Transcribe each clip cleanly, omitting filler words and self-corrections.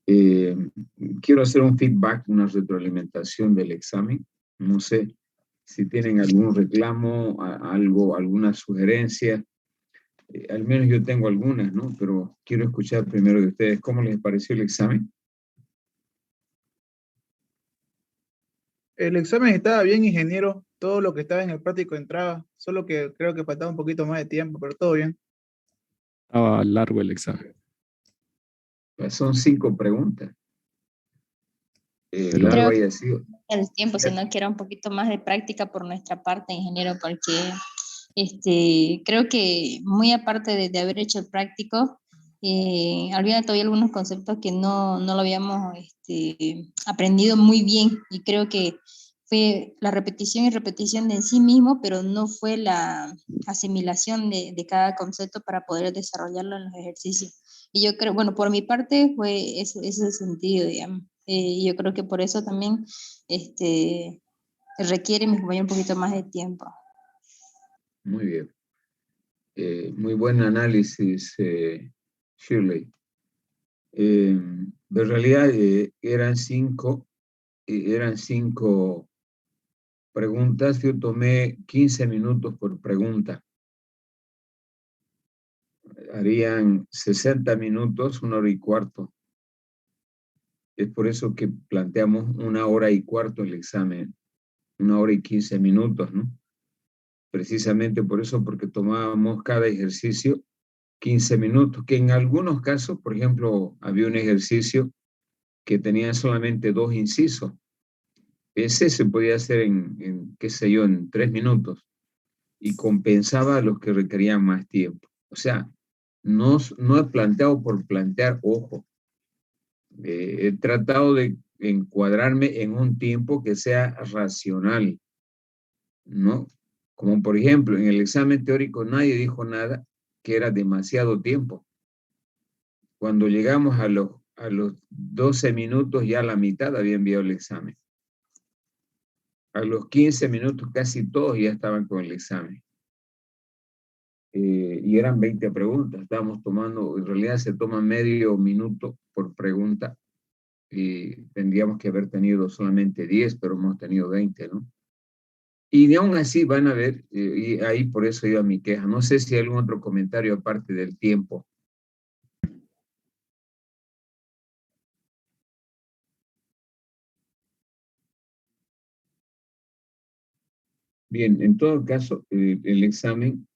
Eh, Quiero hacer un feedback, una retroalimentación del examen. No sé si tienen algún reclamo, algo, alguna sugerencia. Al menos yo tengo algunas, ¿no? Pero quiero escuchar primero de ustedes. ¿Cómo les pareció el examen? El examen estaba bien, ingeniero. Todo lo que estaba en el práctico entraba. Solo que creo que faltaba un poquito más de tiempo, pero todo bien. Estaba largo el examen, Pues son 5 preguntas. pero Largo Creo que haya sido. el tiempo, sino que era un poquito más de práctica por nuestra parte, ingeniero, porque creo que muy aparte de haber hecho el práctico, había todavía algunos conceptos que no lo habíamos aprendido muy bien y creo que fue la repetición y repetición de en sí mismo, pero no fue la asimilación de cada concepto para poder desarrollarlo en los ejercicios. Y yo creo, bueno, por mi parte fue ese sentido, digamos. Yo creo que por eso también requiere mis compañeros un poquito más de tiempo. Muy bien. Muy buen análisis, Shirley. En realidad eran cinco preguntas. Yo tomé 15 minutos por pregunta. Harían 60 minutos, 1 hora y cuarto. Es por eso que planteamos 1 hora y cuarto el examen, 1 hora y 15 minutos, ¿no? Precisamente por eso, porque tomábamos cada ejercicio 15 minutos, que en algunos casos, por ejemplo, había un ejercicio que tenía solamente 2 incisos. Ese se podía hacer qué sé yo, en 3 minutos y compensaba a los que requerían más tiempo. O sea, no he planteado por plantear, ojo. He tratado de encuadrarme en un tiempo que sea racional, ¿no? Como por ejemplo, en el examen teórico nadie dijo nada que era demasiado tiempo. Cuando llegamos a los 12 minutos, ya la mitad había enviado el examen. A los 15 minutos casi todos ya estaban con el examen. Y eran 20 preguntas. Estábamos tomando, en realidad se toma medio minuto por pregunta y tendríamos que haber tenido solamente 10, pero hemos tenido 20, ¿no? Y aún así van a ver, y ahí por eso iba mi queja. No sé si hay algún otro comentario aparte del tiempo. Bien, en todo caso, el examen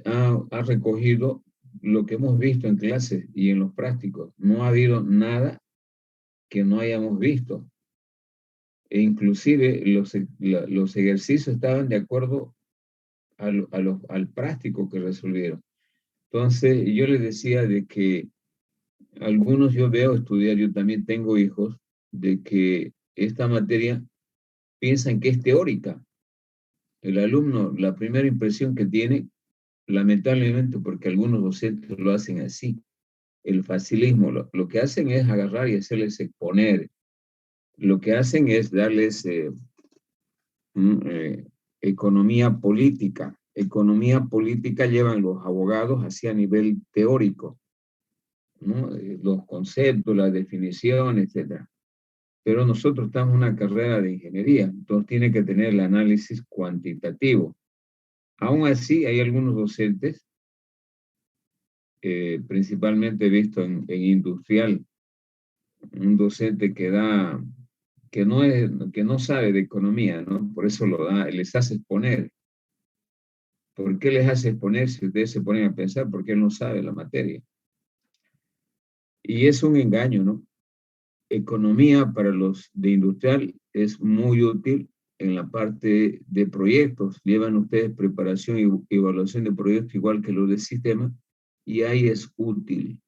ha recogido lo que hemos visto en clases y en los prácticos. No ha habido nada que no hayamos visto. E inclusive los ejercicios estaban de acuerdo al práctico que resolvieron. Entonces, yo les decía de que algunos yo veo estudiar, yo también tengo hijos, de que esta materia piensan que es teórica. El alumno, la primera impresión que tiene, lamentablemente, porque algunos docentes lo hacen así, el facilismo, lo que hacen es agarrar y hacerles exponer. Lo que hacen es darles economía política. Economía política llevan los abogados hacia a nivel teórico, ¿no? Los conceptos, las definiciones, etc. Pero nosotros estamos en una carrera de ingeniería, entonces tiene que tener el análisis cuantitativo. Aún así, hay algunos docentes, principalmente visto en industrial, un docente que no sabe de economía, ¿no? Por eso lo da, les hace exponer. ¿Por qué les hace exponer si ustedes se ponen a pensar? Porque él no sabe la materia. Y es un engaño, ¿no? Economía para los de industrial es muy útil en la parte de proyectos. Llevan ustedes preparación y evaluación de proyectos igual que los de sistema y ahí es útil.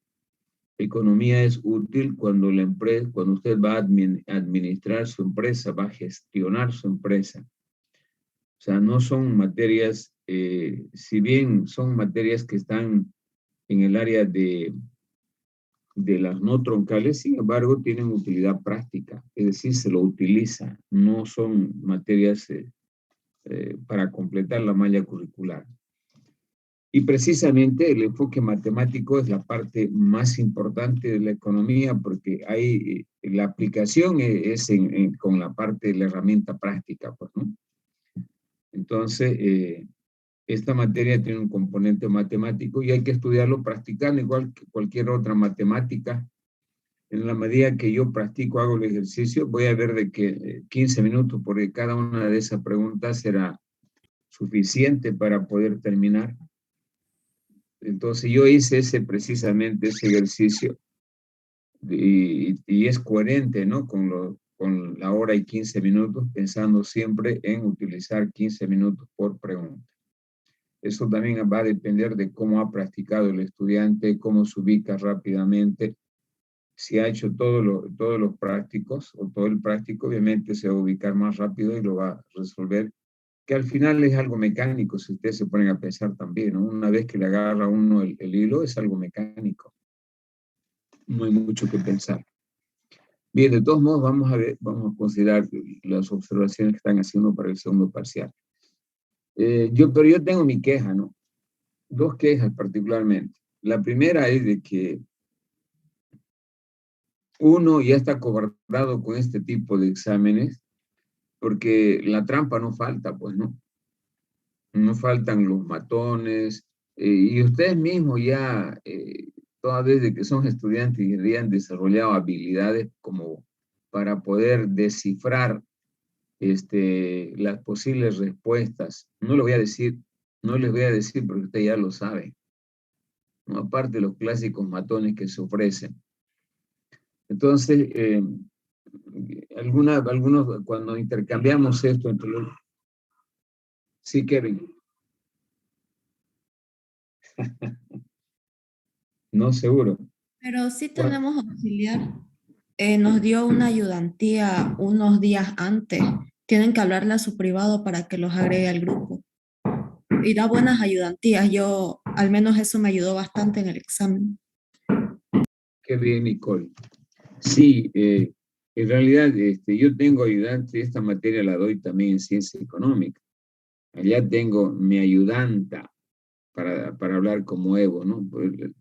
Economía es útil cuando la empresa, cuando usted va a administrar su empresa, va a gestionar su empresa. O sea, no son materias, si bien son materias que están en el área de las no troncales, sin embargo, tienen utilidad práctica, es decir, se lo utiliza, no son materias para completar la malla curricular. Y precisamente el enfoque matemático es la parte más importante de la economía porque hay, la aplicación es con la parte de la herramienta práctica, pues, ¿no? Entonces, esta materia tiene un componente matemático y hay que estudiarlo practicando igual que cualquier otra matemática. En la medida que yo practico, hago el ejercicio, voy a ver de que 15 minutos por cada una de esas preguntas será suficiente para poder terminar. Entonces yo hice precisamente ese ejercicio y es coherente, ¿no? Con la hora y 15 minutos, pensando siempre en utilizar 15 minutos por pregunta. Eso también va a depender de cómo ha practicado el estudiante, cómo se ubica rápidamente. Si ha hecho todos los prácticos o todo el práctico, obviamente se va a ubicar más rápido y lo va a resolver, que al final es algo mecánico, si ustedes se ponen a pensar también, ¿no? Una vez que le agarra uno el hilo, es algo mecánico. No hay mucho que pensar. Bien, de todos modos, vamos a considerar las observaciones que están haciendo para el segundo parcial. Pero yo tengo mi queja, ¿no? Dos quejas particularmente. La primera es de que uno ya está acobardado con este tipo de exámenes porque la trampa no falta, pues, ¿no? No faltan los matones, y ustedes mismos ya, toda vez de que son estudiantes y han desarrollado habilidades como para poder descifrar las posibles respuestas. No les voy a decir porque usted ya lo sabe, ¿no? Aparte de los clásicos matones que se ofrecen. Entonces, algunos cuando intercambiamos esto entre los... Sí, Kevin. No, seguro. Pero sí Bueno, tenemos auxiliar. Nos dio una ayudantía unos días antes. Tienen que hablarle a su privado para que los agregue al grupo. Y da buenas ayudantías. Yo, al menos eso me ayudó bastante en el examen. qué bien, Nicole. Sí, en realidad yo tengo ayudante, esta materia la doy también en ciencia económica. Allá tengo mi ayudanta para hablar como Evo, ¿no?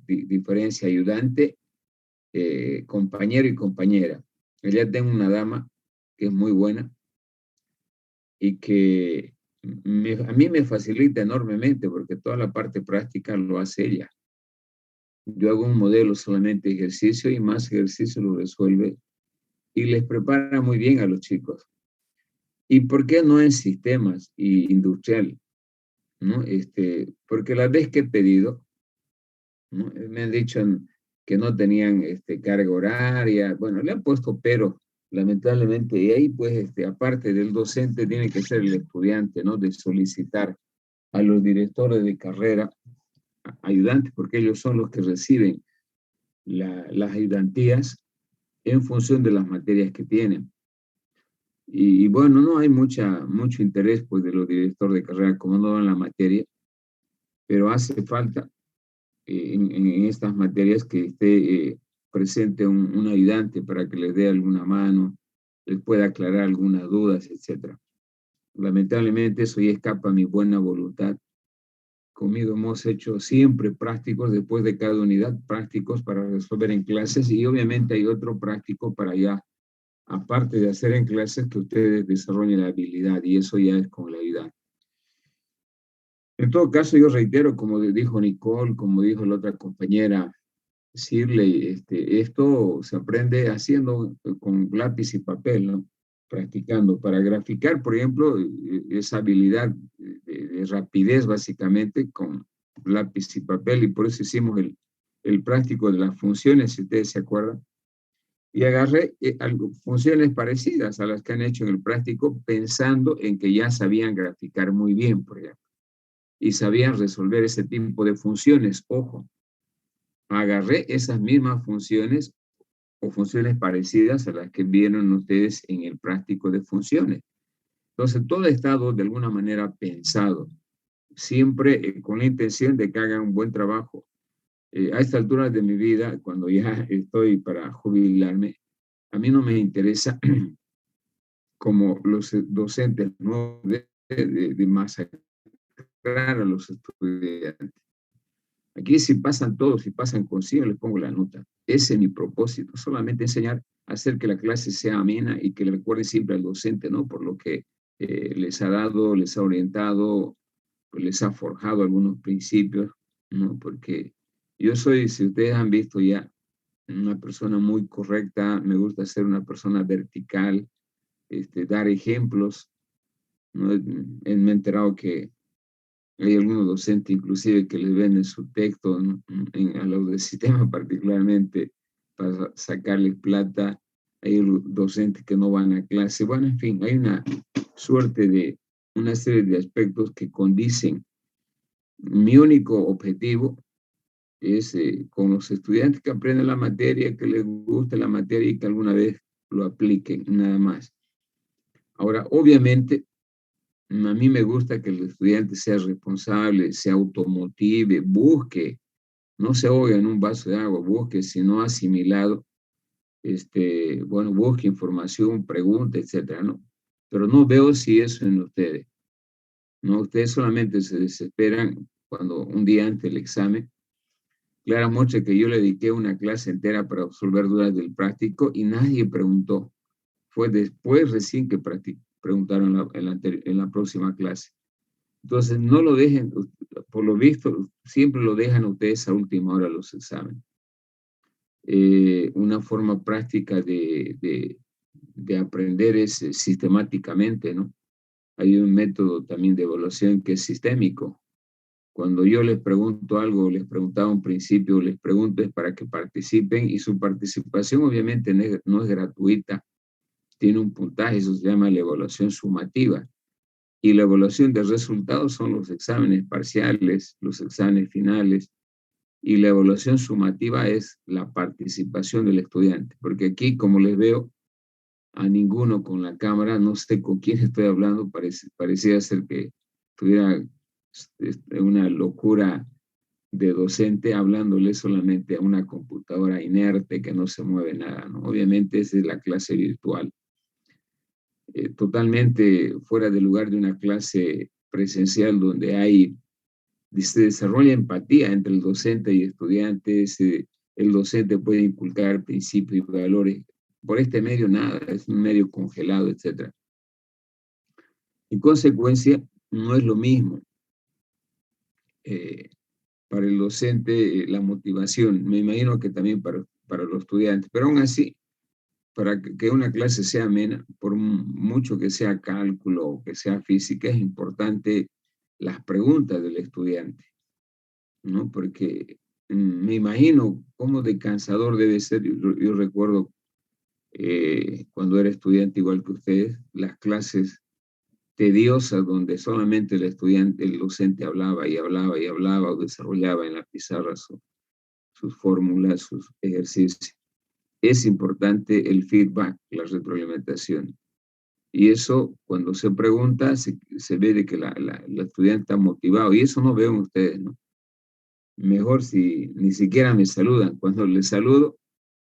Diferencia ayudante, compañero y compañera. Allá tengo una dama que es muy buena y que a mí me facilita enormemente porque toda la parte práctica lo hace ella. Yo hago un modelo solamente de ejercicio y más ejercicio lo resuelve y les prepara muy bien a los chicos. ¿Y por qué no en sistemas y industrial? ¿No? Porque la vez que he pedido, ¿no? Me han dicho que no tenían carga horaria, bueno, le han puesto pero, lamentablemente, y ahí pues aparte del docente tiene que ser el estudiante, ¿no? De solicitar a los directores de carrera ayudantes, porque ellos son los que reciben las ayudantías en función de las materias que tienen. Y bueno, no hay mucho interés pues de los directores de carrera como no en la materia, pero hace falta en estas materias que esté presente un ayudante para que les dé alguna mano, les pueda aclarar algunas dudas, etc. Lamentablemente eso ya escapa a mi buena voluntad. Conmigo hemos hecho siempre prácticos, después de cada unidad, prácticos para resolver en clases y obviamente hay otro práctico para ya, aparte de hacer en clases, que ustedes desarrollen la habilidad y eso ya es con la ayuda. En todo caso, yo reitero, como dijo Nicole, como dijo la otra compañera, Shirley, esto se aprende haciendo con lápiz y papel, ¿no? Practicando. Para graficar, por ejemplo, esa habilidad de rapidez básicamente con lápiz y papel y por eso hicimos el práctico de las funciones, si ustedes se acuerdan. Y agarré funciones parecidas a las que han hecho en el práctico pensando en que ya sabían graficar muy bien, por ejemplo, y sabían resolver ese tipo de funciones. Ojo, agarré esas mismas funciones o funciones parecidas a las que vieron ustedes en el práctico de funciones. Entonces, todo ha estado de alguna manera pensado, siempre con la intención de que hagan un buen trabajo. A esta altura de mi vida, cuando ya estoy para jubilarme, a mí no me interesa como los docentes, ¿no? de masacrar a los estudiantes. Aquí si pasan todos, si pasan consigo, les pongo la nota. Ese es mi propósito, solamente enseñar, hacer que la clase sea amena y que le recuerden siempre al docente, ¿no? Por lo que les ha dado, les ha orientado, pues les ha forjado algunos principios, ¿no? Porque yo soy, si ustedes han visto ya, una persona muy correcta, me gusta ser una persona vertical, dar ejemplos, ¿no? Me he enterado que hay algunos docentes inclusive que les venden su texto, ¿no? A los del sistema particularmente para sacarles plata. Hay docentes que no van a clase. Bueno, en fin, hay una suerte de una serie de aspectos que condicen. Mi único objetivo es con los estudiantes que aprenden la materia, que les guste la materia y que alguna vez lo apliquen, nada más. Ahora, obviamente, a mí me gusta que el estudiante sea responsable, se automotive, busque, no se ahogue en un vaso de agua, busque, si no ha asimilado, bueno, busque información, pregunte, etcétera, ¿no? Pero no veo si eso en ustedes, ¿no? Ustedes solamente se desesperan cuando un día antes del examen. Clara muestra que yo le dediqué una clase entera para resolver dudas del práctico y nadie preguntó. Fue después recién que preguntaron en la próxima clase. Entonces, no lo dejen, por lo visto, siempre lo dejan ustedes a última hora los exámenes. Una forma práctica de aprender es sistemáticamente, ¿no? Hay un método también de evaluación que es sistémico. Cuando yo les pregunto algo, les preguntaba un principio, les pregunto es para que participen y su participación obviamente no es gratuita, tiene un puntaje, eso se llama la evaluación sumativa. Y la evaluación de resultados son los exámenes parciales, los exámenes finales, y la evaluación sumativa es la participación del estudiante, porque aquí, como les veo, a ninguno con la cámara, no sé con quién estoy hablando, parecía ser que tuviera una locura de docente hablándole solamente a una computadora inerte que no se mueve nada, ¿no? Obviamente esa es la clase virtual. Totalmente fuera del lugar de una clase presencial donde se desarrolla empatía entre el docente y estudiantes, el docente puede inculcar principios y valores. Por este medio nada, es un medio congelado, etc. En consecuencia, no es lo mismo para el docente la motivación, me imagino que también para los estudiantes, pero aún así, para que una clase sea amena, por mucho que sea cálculo o que sea física, es importante las preguntas del estudiante, ¿no? Porque me imagino cómo de cansador debe ser. Yo recuerdo cuando era estudiante igual que ustedes, las clases tediosas donde solamente el docente hablaba y hablaba y hablaba o desarrollaba en la pizarra sus fórmulas, sus ejercicios. Es importante el feedback, la retroalimentación. Y eso, cuando se pregunta, se ve de que la estudiante está motivado. Y eso no veo en ustedes, ¿no? Mejor si ni siquiera me saludan. Cuando les saludo,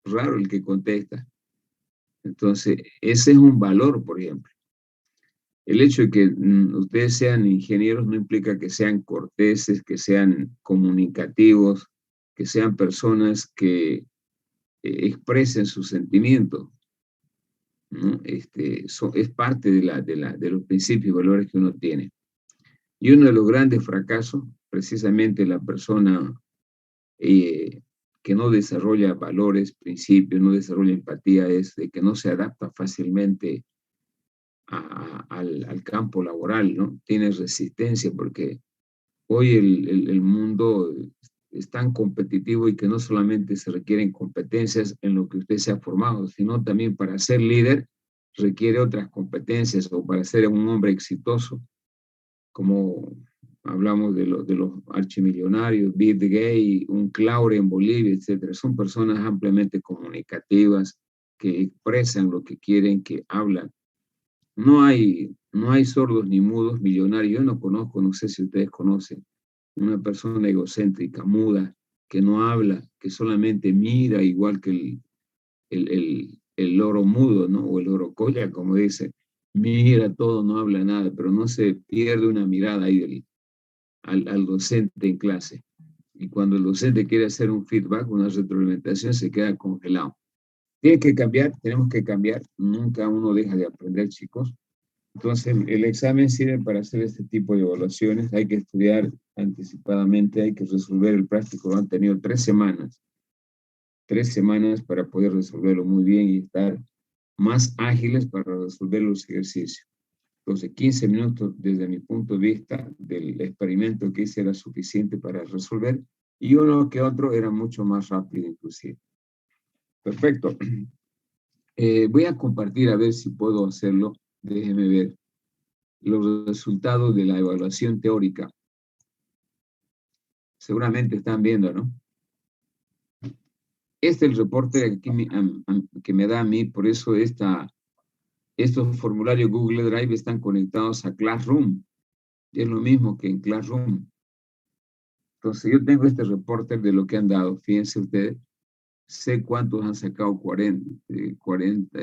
raro el que contesta. Entonces, ese es un valor, por ejemplo. El hecho de que ustedes sean ingenieros no implica que sean corteses, que sean comunicativos, que sean personas que expresen sus sentimientos, ¿no? Es parte de los principios y valores que uno tiene. Y uno de los grandes fracasos, precisamente la persona que no desarrolla valores, principios, no desarrolla empatía, es de que no se adapta fácilmente al campo laboral, ¿no? Tiene resistencia porque hoy el mundo es tan competitivo y que no solamente se requieren competencias en lo que usted se ha formado, sino también para ser líder requiere otras competencias o para ser un hombre exitoso, como hablamos de los archimillonarios, Bill Gates, un Claure en Bolivia, etc. Son personas ampliamente comunicativas que expresan lo que quieren, que hablan. No hay sordos ni mudos millonarios. Yo no conozco, no sé si ustedes conocen, una persona egocéntrica, muda, que no habla, que solamente mira igual que el loro mudo, ¿no? O el loro colla, como dice. Mira todo, no habla nada, pero no se pierde una mirada ahí al docente en clase. Y cuando el docente quiere hacer un feedback, una retroalimentación, se queda congelado. Tiene que cambiar, tenemos que cambiar. Nunca uno deja de aprender, chicos. Entonces, el examen sirve para hacer este tipo de evaluaciones. Hay que estudiar anticipadamente, hay que resolver el práctico. Lo han tenido 3 semanas. 3 semanas para poder resolverlo muy bien y estar más ágiles para resolver los ejercicios. Entonces, 15 minutos desde mi punto de vista del experimento que hice era suficiente para resolver, y uno que otro era mucho más rápido inclusive. Perfecto. Voy a compartir a ver si puedo hacerlo. Déjenme ver los resultados de la evaluación teórica. Seguramente están viendo, ¿no? Este es el reporte que me da a mí, por eso estos formularios Google Drive están conectados a Classroom. Es lo mismo que en Classroom. Entonces yo tengo este reporte de lo que han dado. Fíjense ustedes, sé cuántos han sacado 40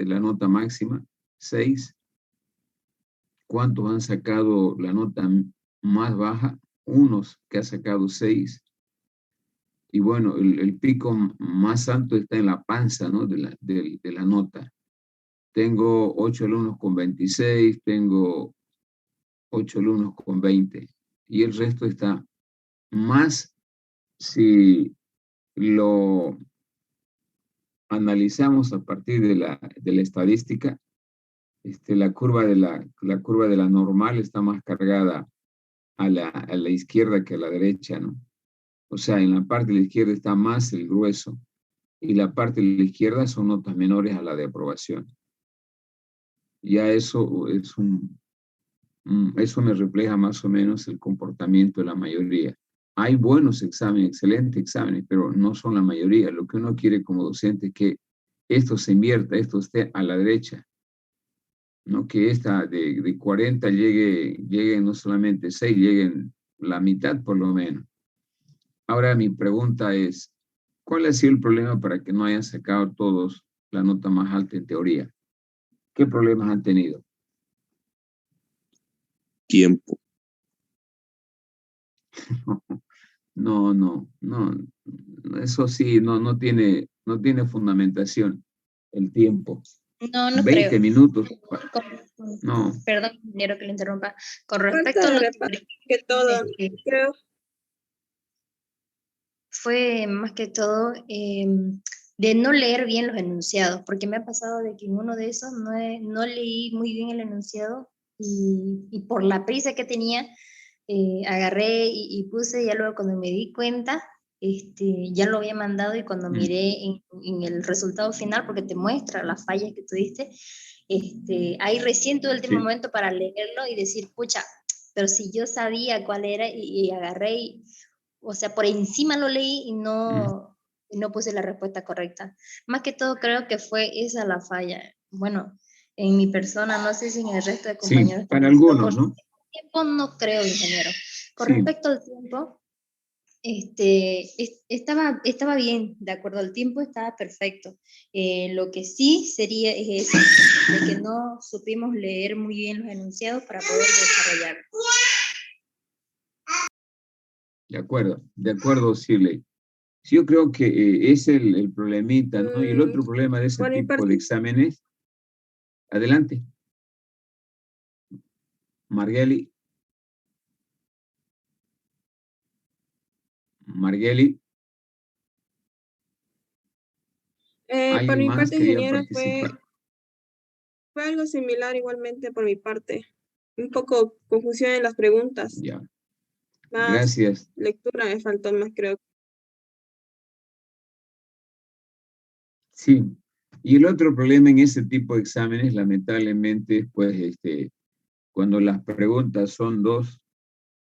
la nota máxima, 6. Cuántos han sacado la nota más baja, unos que ha sacado 6. Y bueno, el pico más alto está en la panza, ¿no? de la nota. Tengo 8 alumnos con 26, tengo 8 alumnos con 20. Y el resto está más, si lo analizamos a partir de la estadística, la curva de la normal está más cargada a la izquierda que a la derecha, ¿no? O sea, en la parte de la izquierda está más el grueso, y la parte de la izquierda son notas menores a la de aprobación. Ya eso eso me refleja más o menos el comportamiento de la mayoría. Hay buenos exámenes, excelentes exámenes, pero no son la mayoría. Lo que uno quiere como docente es que esto se invierta, esto esté a la derecha, ¿no? Que esta de 40 llegue no solamente 6, lleguen la mitad por lo menos. Ahora mi pregunta es, ¿cuál ha sido el problema para que no hayan sacado todos la nota más alta en teoría? ¿Qué problemas han tenido? Tiempo. No. Eso sí, no tiene fundamentación el tiempo. No, no 20 creo. minutos. No. Perdón, ingeniero, que le interrumpa. Con respecto a lo que todo, creo. Fue más que todo de no leer bien los enunciados, porque me ha pasado de que en uno de esos no leí muy bien el enunciado, y por la prisa que tenía, agarré y puse, ya luego cuando me di cuenta, ya lo había mandado, y cuando miré en el resultado final, porque te muestra las fallas que tuviste, ahí recién tuve el último momento para leerlo y decir, pucha, pero si yo sabía cuál era, y agarré, o sea, por encima lo leí y no puse la respuesta correcta. Más que todo creo que fue esa la falla. Bueno, en mi persona, no sé si en el resto de compañeros. Sí, para algunos, ¿no? Tiempo no creo, ingeniero. Con respecto al tiempo, estaba bien, de acuerdo al tiempo, estaba perfecto. Lo que sí sería es eso, de que no supimos leer muy bien los enunciados para poder desarrollar. De acuerdo, Shirley. Sí, yo creo que es el problemita, ¿no? Y el otro problema de ese tipo de exámenes. Adelante. Margeli. Por mi parte, ingeniero, participar? fue algo similar igualmente por mi parte. Un poco confusión en las preguntas. Ya. Más Gracias. lectura me faltó más, creo. Sí. Y el otro problema en ese tipo de exámenes, lamentablemente, pues, cuando las preguntas son 2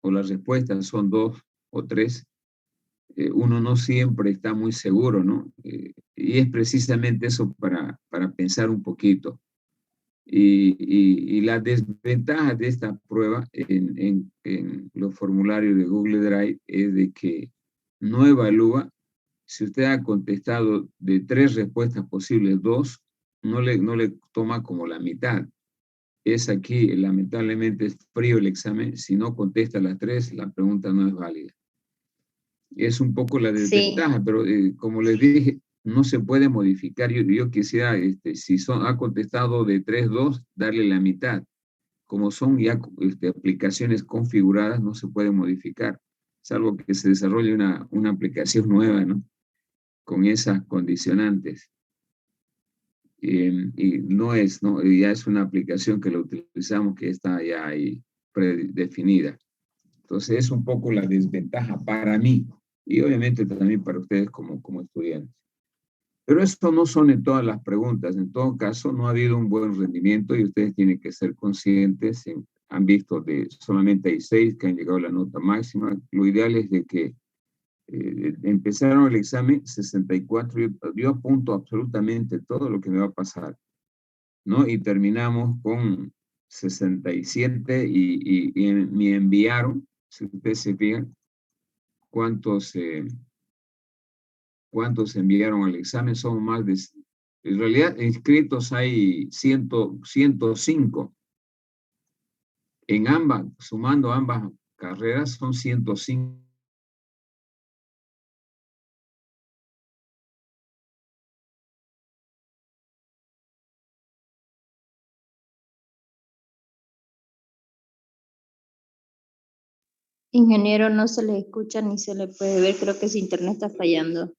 o las respuestas son 2 o 3, uno no siempre está muy seguro, ¿no? Y es precisamente eso para pensar un poquito. Y la desventaja de esta prueba en los formularios de Google Drive es de que no evalúa. Si usted ha contestado de 3 respuestas posibles, 2, no le toma como la mitad. Es aquí, lamentablemente, es frío el examen. Si no contesta las 3, la pregunta no es válida. Es un poco la Sí, desventaja, pero como les dije, no se puede modificar. Yo quisiera, si ha contestado de 3-2, darle la mitad. Como son ya aplicaciones configuradas, no se puede modificar, salvo que se desarrolle una aplicación nueva, ¿no? Con esas condicionantes. Y no es, ¿no? Ya es una aplicación que la utilizamos que está ya ahí predefinida. Entonces es un poco la desventaja para mí y obviamente también para ustedes como estudiantes. Pero esto no son en todas las preguntas. En todo caso, no ha habido un buen rendimiento y ustedes tienen que ser conscientes. Han visto de solamente hay 6 que han llegado a la nota máxima. Lo ideal es de que empezaron el examen 64. Yo apunto absolutamente todo lo que me va a pasar, ¿no? Y terminamos con 67 y me enviaron, si ustedes se fijan, cuántos enviaron al examen, son más de, en realidad inscritos hay 105. En ambas, sumando ambas carreras, son 105. ingeniero, no se le escucha ni se le puede ver, creo que su internet está fallando.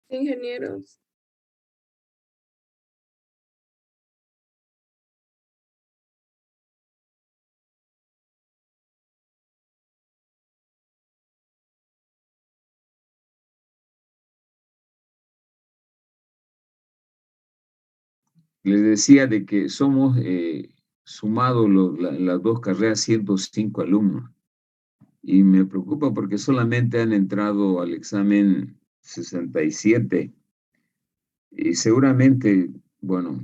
Ingenieros. Les decía de que somos, sumados las dos carreras, 105 alumnos. Y me preocupa porque solamente han entrado al examen 67. Y seguramente, bueno,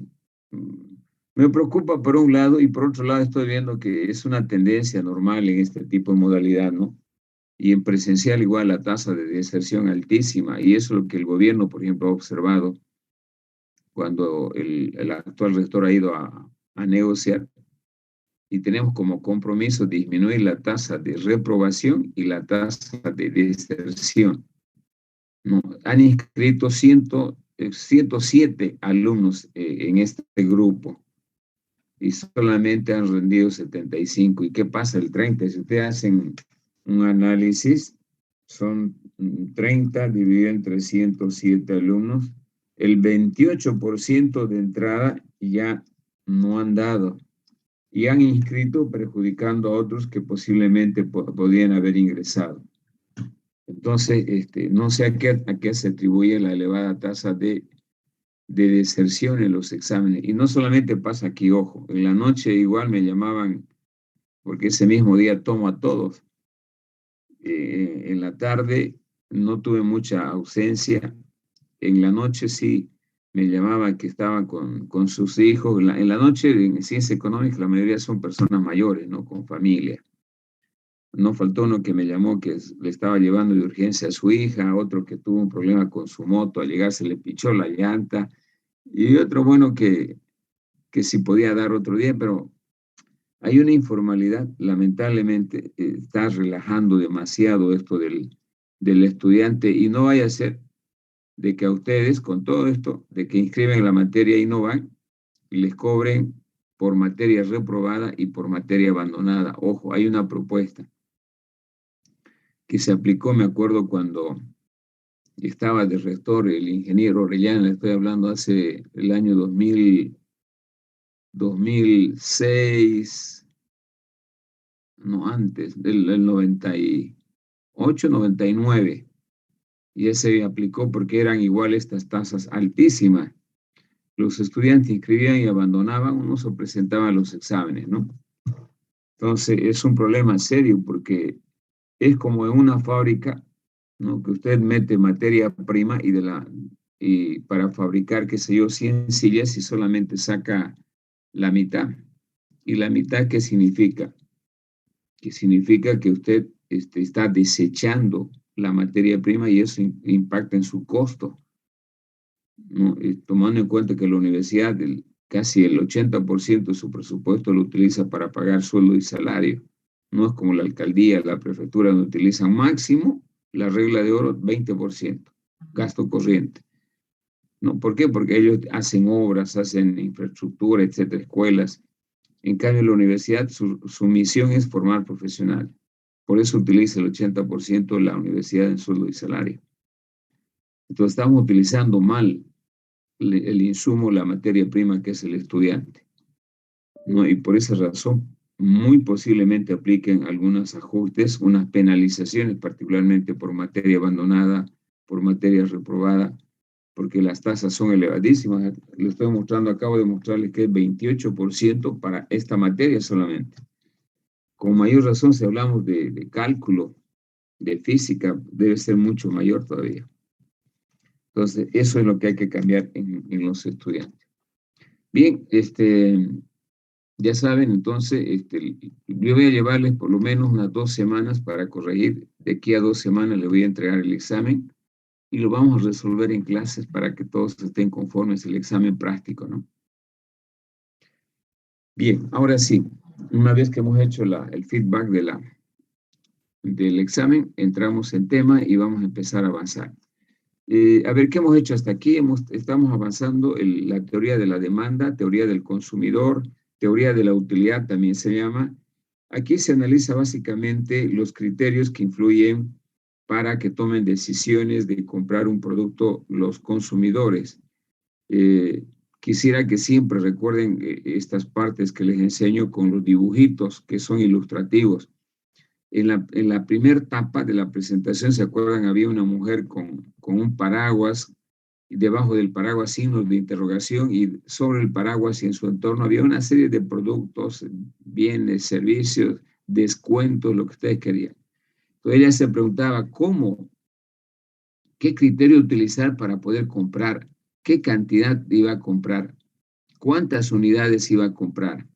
me preocupa por un lado y por otro lado estoy viendo que es una tendencia normal en este tipo de modalidad, ¿no? Y en presencial igual la tasa de deserción altísima y eso es lo que el gobierno, por ejemplo, ha observado cuando el actual rector ha ido a negociar y tenemos como compromiso disminuir la tasa de reprobación y la tasa de deserción, ¿no? Han inscrito 107 alumnos en este grupo y solamente han rendido 75. ¿Y qué pasa el 30? Si ustedes hacen un análisis, son 30 dividido entre 107 alumnos, el 28% de entrada ya no han dado y han inscrito perjudicando a otros que posiblemente podían haber ingresado. Entonces, no sé a qué se atribuye la elevada tasa de deserción en los exámenes. Y no solamente pasa aquí, ojo, en la noche igual me llamaban, porque ese mismo día tomo a todos. En la tarde no tuve mucha ausencia. En la noche sí me llamaban que estaban con sus hijos. En la noche, en ciencia económica, la mayoría son personas mayores, ¿no? Con familia. No faltó uno que me llamó que le estaba llevando de urgencia a su hija, otro que tuvo un problema con su moto, al llegar se le pichó la llanta, y otro, bueno, que sí podía dar otro día, pero hay una informalidad, lamentablemente, está relajando demasiado esto del estudiante, y no vaya a ser de que a ustedes, con todo esto, de que inscriben la materia y no van, y les cobren por materia reprobada y por materia abandonada. Ojo, hay una propuesta que se aplicó, me acuerdo, cuando estaba de rector el ingeniero Orellana, le estoy hablando hace el año 2006, no antes, del 98, 99, y ese se aplicó porque eran igual estas tasas altísimas. Los estudiantes inscribían y abandonaban, uno se presentaba a los exámenes, ¿no? Entonces es un problema serio porque es como en una fábrica, ¿no? Que usted mete materia prima y para fabricar, qué sé yo, 100 sillas y solamente saca la mitad. ¿Y la mitad qué significa? Que significa que usted está desechando la materia prima y eso impacta en su costo, ¿no? Tomando en cuenta que la universidad, casi el 80% de su presupuesto lo utiliza para pagar sueldo y salario. No es como la alcaldía, la prefectura, donde utilizan máximo la regla de oro, 20%, gasto corriente. ¿No? ¿Por qué? Porque ellos hacen obras, hacen infraestructura, etcétera, escuelas. En cambio, la universidad, su misión es formar profesional. Por eso utiliza el 80% de la universidad en sueldo y salario. Entonces, estamos utilizando mal el insumo, la materia prima que es el estudiante, ¿no? Y por esa razón, muy posiblemente apliquen algunos ajustes, unas penalizaciones, particularmente por materia abandonada, por materia reprobada, porque las tasas son elevadísimas. Le estoy mostrando, acabo de mostrarles que es 28% para esta materia solamente. Con mayor razón, si hablamos de cálculo, de física, debe ser mucho mayor todavía. Entonces, eso es lo que hay que cambiar en los estudiantes. Bien, ya saben, entonces, yo voy a llevarles por lo menos unas 2 semanas para corregir. De aquí a 2 semanas les voy a entregar el examen y lo vamos a resolver en clases para que todos estén conformes el examen práctico, ¿no? Bien, ahora sí, una vez que hemos hecho el feedback del examen, entramos en tema y vamos a empezar a avanzar. A ver, ¿qué hemos hecho hasta aquí? Estamos avanzando en la teoría de la demanda, teoría del consumidor, teoría de la utilidad también se llama. Aquí se analiza básicamente los criterios que influyen para que tomen decisiones de comprar un producto los consumidores. Quisiera que siempre recuerden estas partes que les enseño con los dibujitos que son ilustrativos. En la primera etapa de la presentación, ¿se acuerdan? Había una mujer con un paraguas, y debajo del paraguas signos de interrogación, y sobre el paraguas y en su entorno había una serie de productos, bienes, servicios, descuentos, lo que ustedes querían. Entonces ella se preguntaba qué criterio utilizar para poder comprar, qué cantidad iba a comprar, cuántas unidades iba a comprar.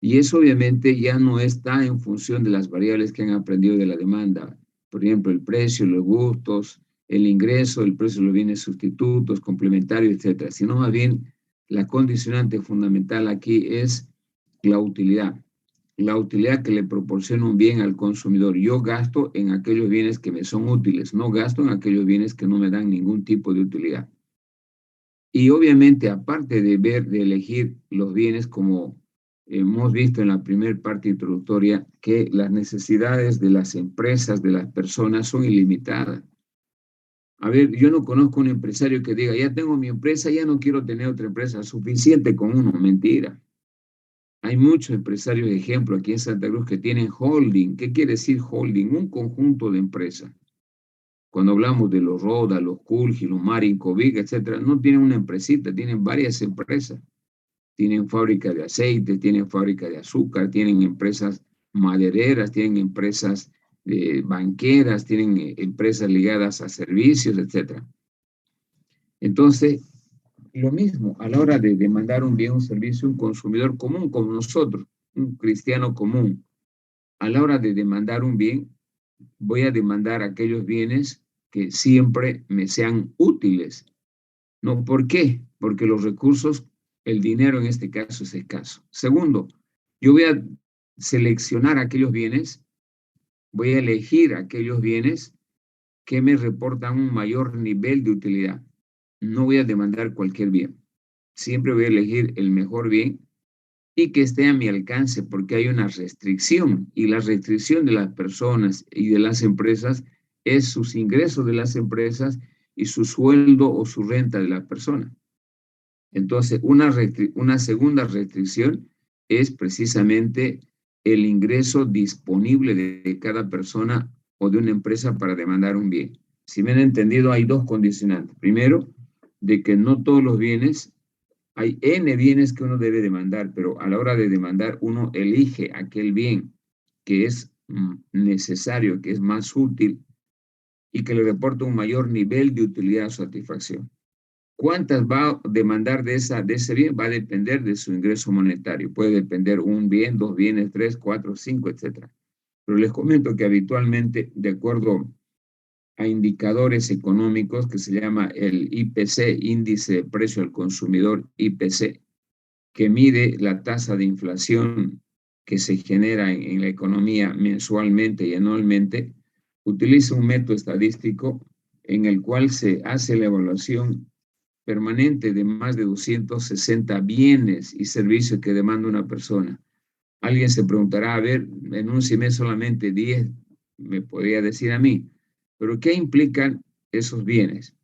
Y eso obviamente ya no está en función de las variables que han aprendido de la demanda. Por ejemplo, el precio, los gustos, el ingreso, el precio de los bienes sustitutos, complementarios, etcétera. Sino más bien la condicionante fundamental aquí es la utilidad. La utilidad que le proporciona un bien al consumidor. Yo gasto en aquellos bienes que me son útiles, no gasto en aquellos bienes que no me dan ningún tipo de utilidad. Y obviamente, aparte de elegir los bienes, como hemos visto en la primera parte introductoria, que las necesidades de las empresas, de las personas, son ilimitadas. A ver, yo no conozco un empresario que diga, ya tengo mi empresa, ya no quiero tener otra empresa, suficiente con uno. Mentira. Hay muchos empresarios, de ejemplo, aquí en Santa Cruz, que tienen holding. ¿Qué quiere decir holding? Un conjunto de empresas. Cuando hablamos de los Roda, los Culgi, los Marin, Covic, etcétera, no tienen una empresita, tienen varias empresas. Tienen fábrica de aceite, tienen fábrica de azúcar, tienen empresas madereras, tienen empresas banqueras, tienen empresas ligadas a servicios, etcétera. Entonces, lo mismo, a la hora de demandar un bien o un servicio, un consumidor común como nosotros, un cristiano común, a la hora de demandar un bien, voy a demandar aquellos bienes que siempre me sean útiles. ¿No? ¿Por qué? Porque los recursos, el dinero en este caso, es escaso. Segundo, yo voy a seleccionar aquellos bienes, voy a elegir aquellos bienes que me reportan un mayor nivel de utilidad. No voy a demandar cualquier bien. Siempre voy a elegir el mejor bien y que esté a mi alcance, porque hay una restricción, y la restricción de las personas y de las empresas es sus ingresos de las empresas y su sueldo o su renta de la persona. Entonces, una segunda restricción es precisamente el ingreso disponible de cada persona o de una empresa para demandar un bien. Si me han entendido, hay 2 condicionantes. Primero, de que no todos los bienes, hay N bienes que uno debe demandar, pero a la hora de demandar uno elige aquel bien que es necesario, que es más útil y que le reporta un mayor nivel de utilidad o satisfacción. ¿Cuántas va a demandar de ese bien? Va a depender de su ingreso monetario. Puede depender un bien, 2 bienes, 3, 4, 5, etc. Pero les comento que habitualmente, de acuerdo a indicadores económicos que se llama el IPC, Índice de Precio al Consumidor, IPC, que mide la tasa de inflación que se genera en la economía mensualmente y anualmente, utiliza un método estadístico en el cual se hace la evaluación permanente de más de 260 bienes y servicios que demanda una persona. Alguien se preguntará, a ver, en un semestre solamente 10, me podría decir a mí, pero ¿qué implican esos bienes?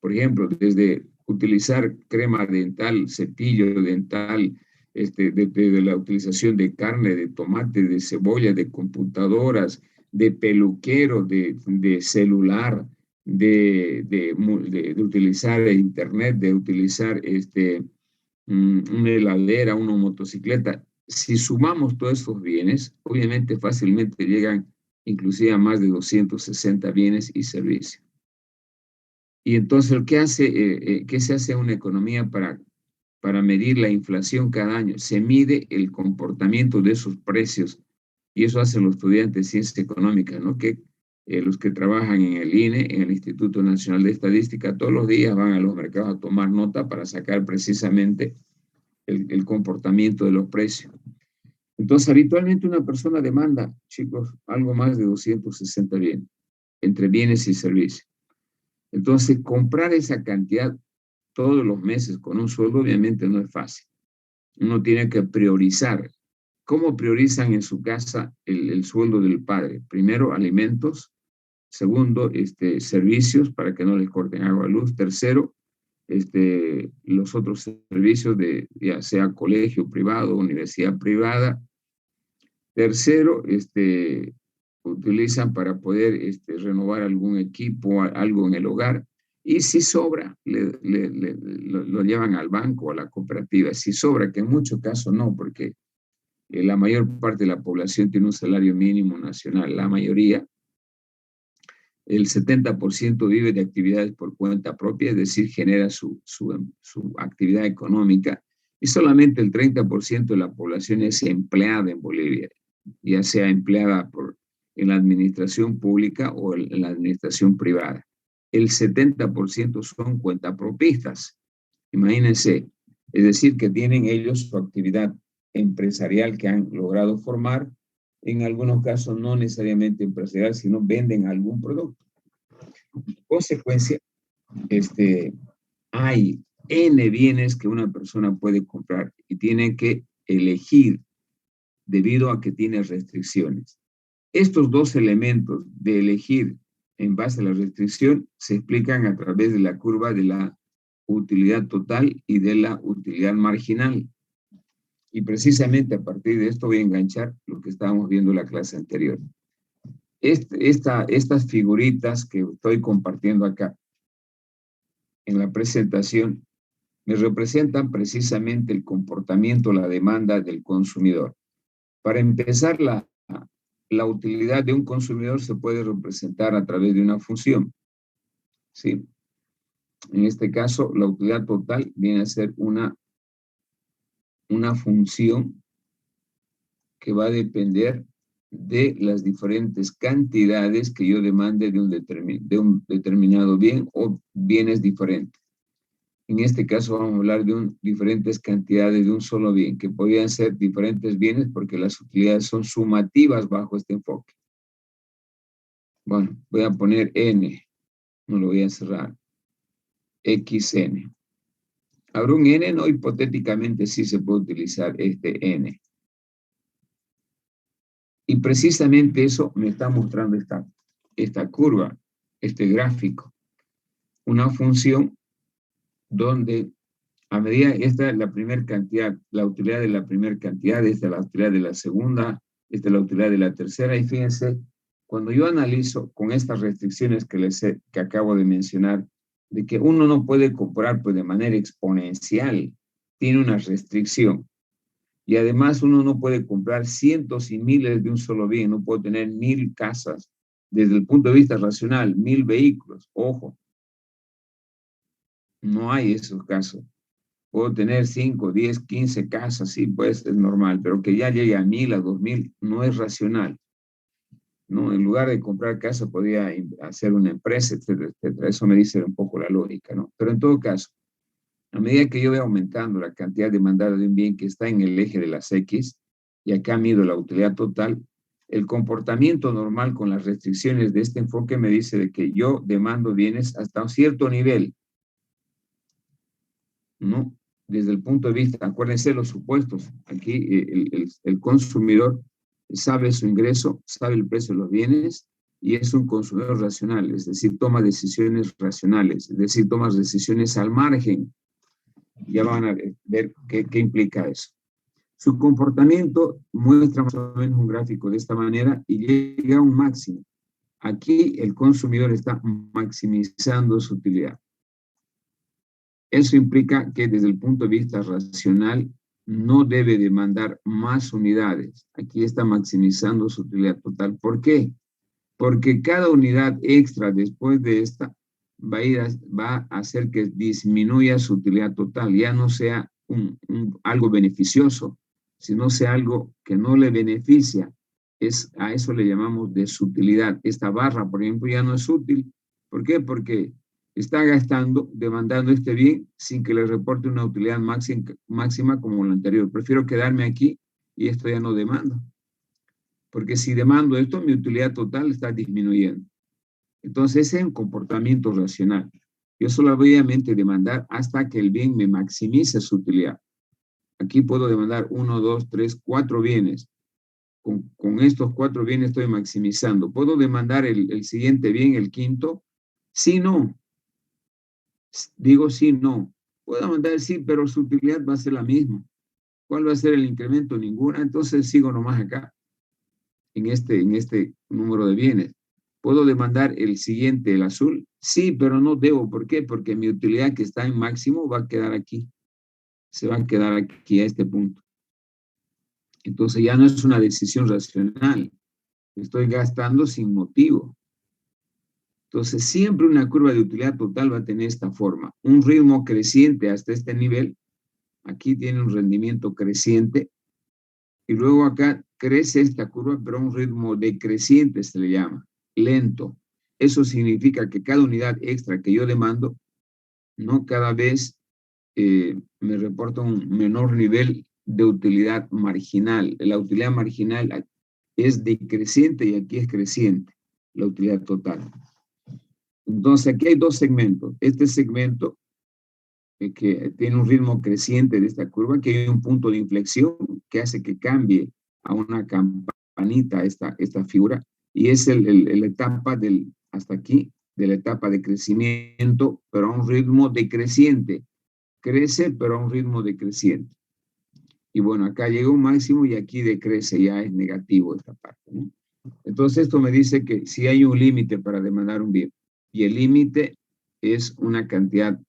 Por ejemplo, desde utilizar crema dental, cepillo dental, de la utilización de carne, de tomate, de cebolla, de computadoras, de peluquero, de celular, de utilizar internet, de utilizar una heladera, una motocicleta. Si sumamos todos estos bienes, obviamente fácilmente llegan inclusive a más de 260 bienes y servicios. Y entonces, ¿qué se hace en una economía para medir la inflación cada año? Se mide el comportamiento de esos precios, y eso hacen los estudiantes de ciencias económicas, ¿no? Que los que trabajan en el INE, en el Instituto Nacional de Estadística, todos los días van a los mercados a tomar nota para sacar precisamente el comportamiento de los precios. Entonces, habitualmente una persona demanda, chicos, algo más de 260 bienes, entre bienes y servicios. Entonces, comprar esa cantidad todos los meses con un sueldo obviamente no es fácil. Uno tiene que priorizar. ¿Cómo priorizan en su casa el sueldo del padre? Primero, alimentos. Segundo, servicios para que no les corten agua, luz. Tercero, los otros servicios de ya sea colegio privado, universidad privada. Tercero, utilizan para poder renovar algún equipo, algo en el hogar. Y si sobra, lo llevan al banco o a la cooperativa. Si sobra, que en muchos casos no, porque la mayor parte de la población tiene un salario mínimo nacional. La mayoría, el 70% vive de actividades por cuenta propia, es decir, genera su actividad económica. Y solamente el 30% de la población es empleada en Bolivia, ya sea empleada en la administración pública o en la administración privada. El 70% son cuentapropistas. Imagínense, es decir, que tienen ellos su actividad empresarial que han logrado formar, en algunos casos no necesariamente empresarial, sino venden algún producto. En consecuencia, hay N bienes que una persona puede comprar y tiene que elegir debido a que tiene restricciones. Estos dos elementos de elegir en base a la restricción se explican a través de la curva de la utilidad total y de la utilidad marginal. Y precisamente a partir de esto voy a enganchar lo que estábamos viendo en la clase anterior. Estas figuritas que estoy compartiendo acá en la presentación me representan precisamente el comportamiento, la demanda del consumidor. Para empezar, la utilidad de un consumidor se puede representar a través de una función, ¿sí? En este caso, la utilidad total viene a ser una función que va a depender de las diferentes cantidades que yo demande de un determinado bien o bienes diferentes. En este caso vamos a hablar de diferentes cantidades de un solo bien, que podrían ser diferentes bienes porque las utilidades son sumativas bajo este enfoque. Bueno, voy a poner N, no lo voy a cerrar, XN. Habrá un N, no, hipotéticamente sí se puede utilizar este N. Y precisamente eso me está mostrando esta curva, este gráfico. Una función donde a medida, esta es la primera cantidad, la utilidad de la primera cantidad, esta es la utilidad de la segunda, esta es la utilidad de la tercera, y fíjense, cuando yo analizo con estas restricciones que acabo de mencionar, de que uno no puede comprar pues, de manera exponencial, tiene una restricción. Y además uno no puede comprar cientos y miles de un solo bien, no puede tener 1000 casas. Desde el punto de vista racional, 1000 vehículos, ojo. No hay esos casos. Puedo tener 5, 10, 15 casas, sí, pues es normal, pero que ya llegue a 1000, a 2000, no es racional. ¿No? En lugar de comprar casa, podría hacer una empresa, etcétera, etcétera. Eso me dice un poco la lógica, ¿no? Pero en todo caso, a medida que yo voy aumentando la cantidad demandada de un bien que está en el eje de las X, y acá mido la utilidad total, el comportamiento normal con las restricciones de este enfoque me dice de que yo demando bienes hasta un cierto nivel, ¿no? Desde el punto de vista, acuérdense los supuestos, aquí el consumidor sabe su ingreso, sabe el precio de los bienes y es un consumidor racional, es decir, toma decisiones racionales, es decir, toma decisiones al margen. Ya van a ver qué implica eso. Su comportamiento muestra más o menos un gráfico de esta manera y llega a un máximo. Aquí el consumidor está maximizando su utilidad. Eso implica que desde el punto de vista racional no debe demandar más unidades. Aquí está maximizando su utilidad total. ¿Por qué? Porque cada unidad extra después de esta va a hacer que disminuya su utilidad total, ya no sea algo beneficioso, sino sea algo que no le beneficia. A eso le llamamos desutilidad. Esta barra, por ejemplo, ya no es útil. ¿Por qué? Porque está gastando, demandando este bien sin que le reporte una utilidad máxima como la anterior. Prefiero quedarme aquí y esto ya no demando. Porque si demando esto, mi utilidad total está disminuyendo. Entonces, ese es un comportamiento racional. Yo solamente demandar hasta que el bien me maximice su utilidad. Aquí puedo demandar 1, 2, 3, 4 bienes. Con estos 4 bienes estoy maximizando. ¿Puedo demandar el siguiente bien, el quinto? Sí, no. Digo sí, no. Puedo demandar sí, pero su utilidad va a ser la misma. ¿Cuál va a ser el incremento? Ninguna. Entonces sigo nomás acá, en este número de bienes. ¿Puedo demandar el siguiente, el azul? Sí, pero no debo. ¿Por qué? Porque mi utilidad que está en máximo va a quedar aquí. Se va a quedar aquí a este punto. Entonces ya no es una decisión racional. Estoy gastando sin motivo. Entonces siempre una curva de utilidad total va a tener esta forma. Un ritmo creciente hasta este nivel. Aquí tiene un rendimiento creciente. Y luego acá crece esta curva, pero a un ritmo decreciente se le llama. Lento. Eso significa que cada unidad extra que yo demando, no cada vez me reporta un menor nivel de utilidad marginal. La utilidad marginal es decreciente y aquí es creciente, la utilidad total. Entonces aquí hay 2 segmentos. Este segmento que tiene un ritmo creciente de esta curva, que hay un punto de inflexión que hace que cambie a una campanita esta figura, y es la etapa hasta aquí, de la etapa de crecimiento, pero a un ritmo decreciente. Crece, pero a un ritmo decreciente. Y bueno, acá llega un máximo y aquí decrece, ya es negativo esta parte, ¿no? Entonces esto me dice que si hay un límite para demandar un bien, y el límite es una cantidad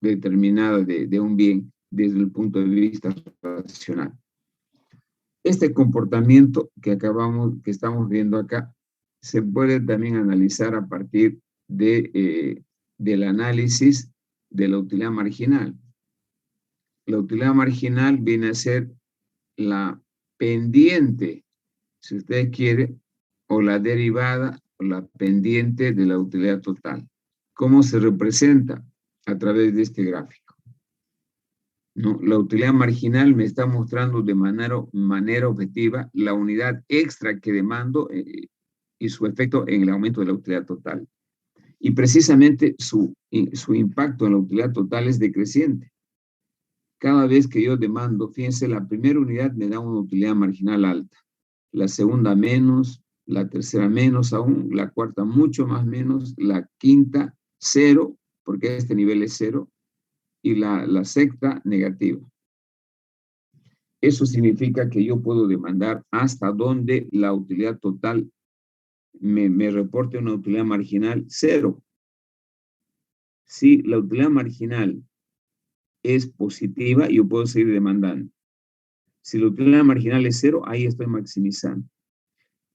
determinada de un bien desde el punto de vista racional. Este comportamiento que estamos viendo acá, se puede también analizar a partir del análisis de la utilidad marginal. La utilidad marginal viene a ser la pendiente, si usted quiere, o la derivada, o la pendiente de la utilidad total. ¿Cómo se representa? A través de este gráfico. ¿No? La utilidad marginal me está mostrando de manera objetiva la unidad extra que demando y su efecto en el aumento de la utilidad total. Y precisamente su impacto en la utilidad total es decreciente. Cada vez que yo demando, fíjense, la primera unidad me da una utilidad marginal alta, la segunda menos, la tercera menos aún, la cuarta mucho más menos, la quinta cero, porque este nivel es cero, y la sexta negativa. Eso significa que yo puedo demandar hasta donde la utilidad total me reporte una utilidad marginal cero. Si la utilidad marginal es positiva, yo puedo seguir demandando. Si la utilidad marginal es cero, ahí estoy maximizando.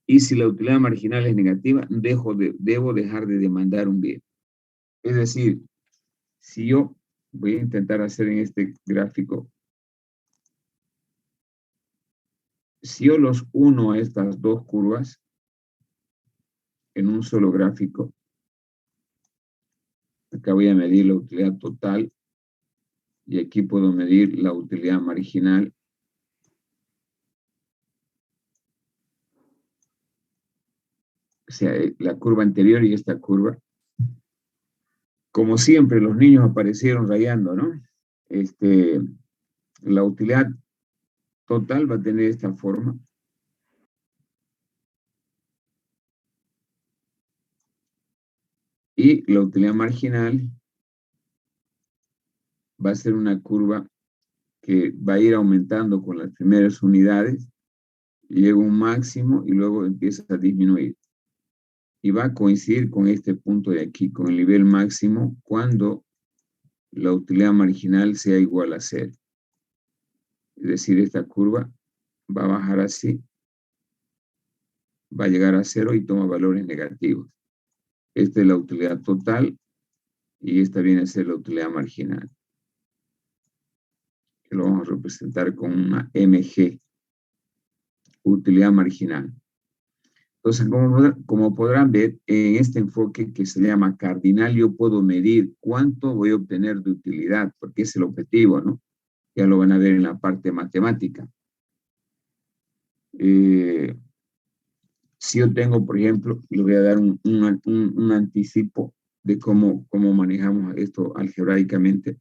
Y si la utilidad marginal es negativa, debo dejar de demandar un bien. Es decir, si yo voy a intentar hacer en este gráfico, si yo los uno a estas 2 curvas en un solo gráfico, acá voy a medir la utilidad total y aquí puedo medir la utilidad marginal. sea, la curva anterior y esta curva. Como siempre, los niños aparecieron rayando, ¿no? La utilidad total va a tener esta forma. Y la utilidad marginal va a ser una curva que va a ir aumentando con las primeras unidades, llega un máximo y luego empieza a disminuir. Y va a coincidir con este punto de aquí, con el nivel máximo, cuando la utilidad marginal sea igual a 0. Es decir, esta curva va a bajar así, va a llegar a 0 y toma valores negativos. Esta es la utilidad total y esta viene a ser la utilidad marginal. Que lo vamos a representar con una MG, utilidad marginal. Entonces, como podrán ver, en este enfoque que se llama cardinal, yo puedo medir cuánto voy a obtener de utilidad, porque es el objetivo, ¿no? Ya lo van a ver en la parte matemática. Si yo tengo, por ejemplo, les voy a dar un anticipo de cómo manejamos esto algebraicamente.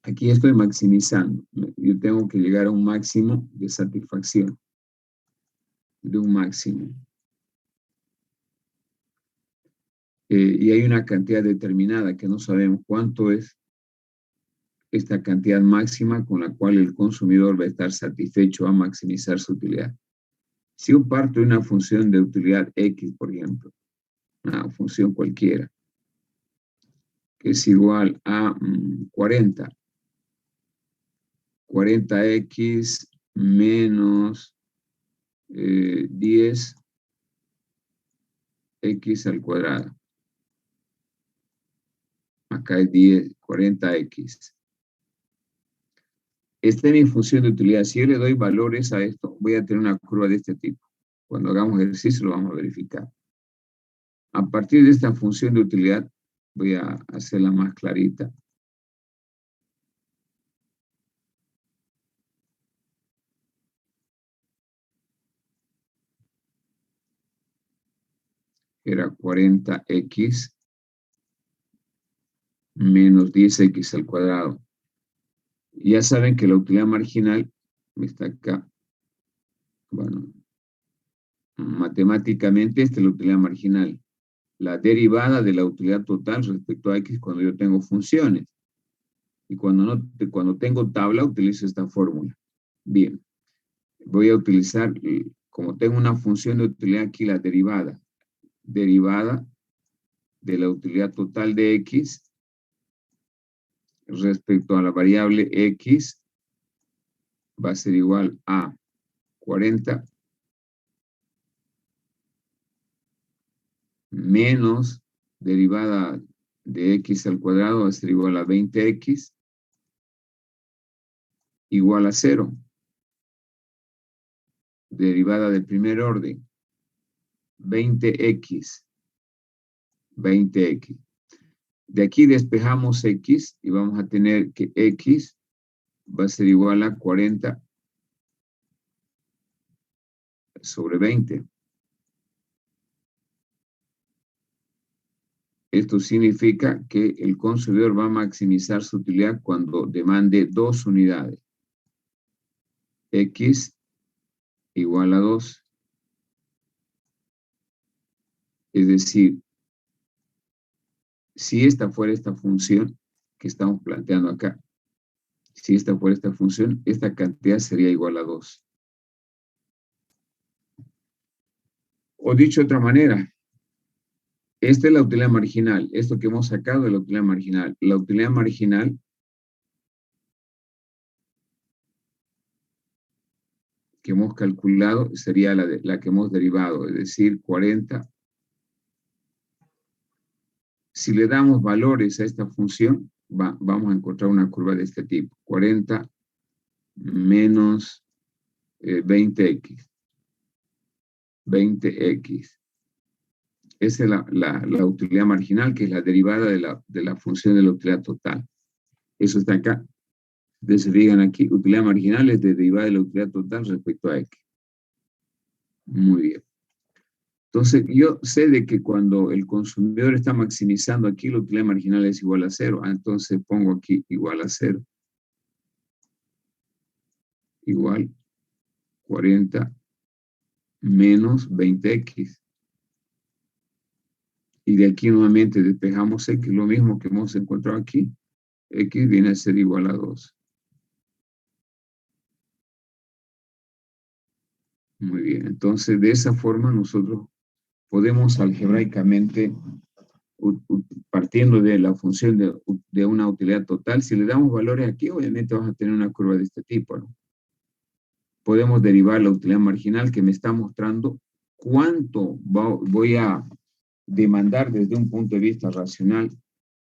Aquí estoy maximizando. Yo tengo que llegar a un máximo de satisfacción. De un máximo. Y hay una cantidad determinada que no sabemos cuánto es esta cantidad máxima con la cual el consumidor va a estar satisfecho a maximizar su utilidad. Si yo parto de una función de utilidad X, por ejemplo, una función cualquiera, que es igual a 40, 40x menos 10x al cuadrado. Acá es 10, 40x. Esta es mi función de utilidad. Si yo le doy valores a esto, voy a tener una curva de este tipo. Cuando hagamos ejercicio lo vamos a verificar. A partir de esta función de utilidad, voy a hacerla más clarita. Era 40x menos 10x al cuadrado. Ya saben que la utilidad marginal está acá. Bueno, matemáticamente esta es la utilidad marginal. La derivada de la utilidad total respecto a x cuando yo tengo funciones. Y cuando tengo tabla, utilizo esta fórmula. Bien. Voy a utilizar, como tengo una función de utilidad aquí, la derivada. Derivada de la utilidad total de x respecto a la variable x va a ser igual a 40 menos derivada de x al cuadrado va a ser igual a 20x igual a 0. Derivada de primer orden, 20x. 20x. De aquí despejamos x y vamos a tener que x va a ser igual a 40 sobre 20. Esto significa que el consumidor va a maximizar su utilidad cuando demande 2 unidades. X igual a 2. Es decir, si esta fuera esta función que estamos planteando acá, si esta fuera esta función, esta cantidad sería igual a 2. O dicho de otra manera, esta es la utilidad marginal. Esto que hemos sacado de la utilidad marginal. La utilidad marginal que hemos calculado sería la que hemos derivado, es decir, 40. Si le damos valores a esta función, vamos a encontrar una curva de este tipo. 40 menos 20x. 20x. Esa es la utilidad marginal, que es la derivada de la función de la utilidad total. Eso está acá. Entonces, se fijan aquí, utilidad marginal es de derivada de la utilidad total respecto a x. Muy bien. Entonces, yo sé de que cuando el consumidor está maximizando aquí, la utilidad marginal es igual a 0. Entonces, pongo aquí igual a 0. Igual 40 menos 20x. Y de aquí nuevamente despejamos x, lo mismo que hemos encontrado aquí. X viene a ser igual a 2. Muy bien, entonces de esa forma nosotros podemos algebraicamente, partiendo de la función de una utilidad total, si le damos valores aquí, obviamente vamos a tener una curva de este tipo, ¿no? Podemos derivar la utilidad marginal que me está mostrando cuánto voy a demandar desde un punto de vista racional,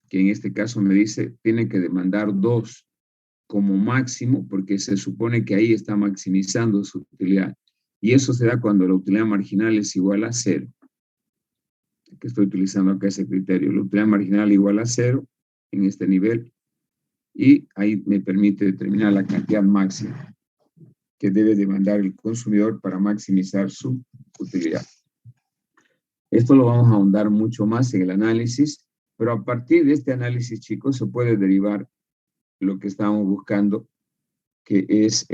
que en este caso me dice, tiene que demandar 2 como máximo, porque se supone que ahí está maximizando su utilidad. Y eso se da cuando la utilidad marginal es igual a 0. Que estoy utilizando acá ese criterio. La utilidad marginal igual a 0 en este nivel. Y ahí me permite determinar la cantidad máxima que debe demandar el consumidor para maximizar su utilidad. Esto lo vamos a ahondar mucho más en el análisis, pero a partir de este análisis, chicos, se puede derivar lo que estamos buscando, que es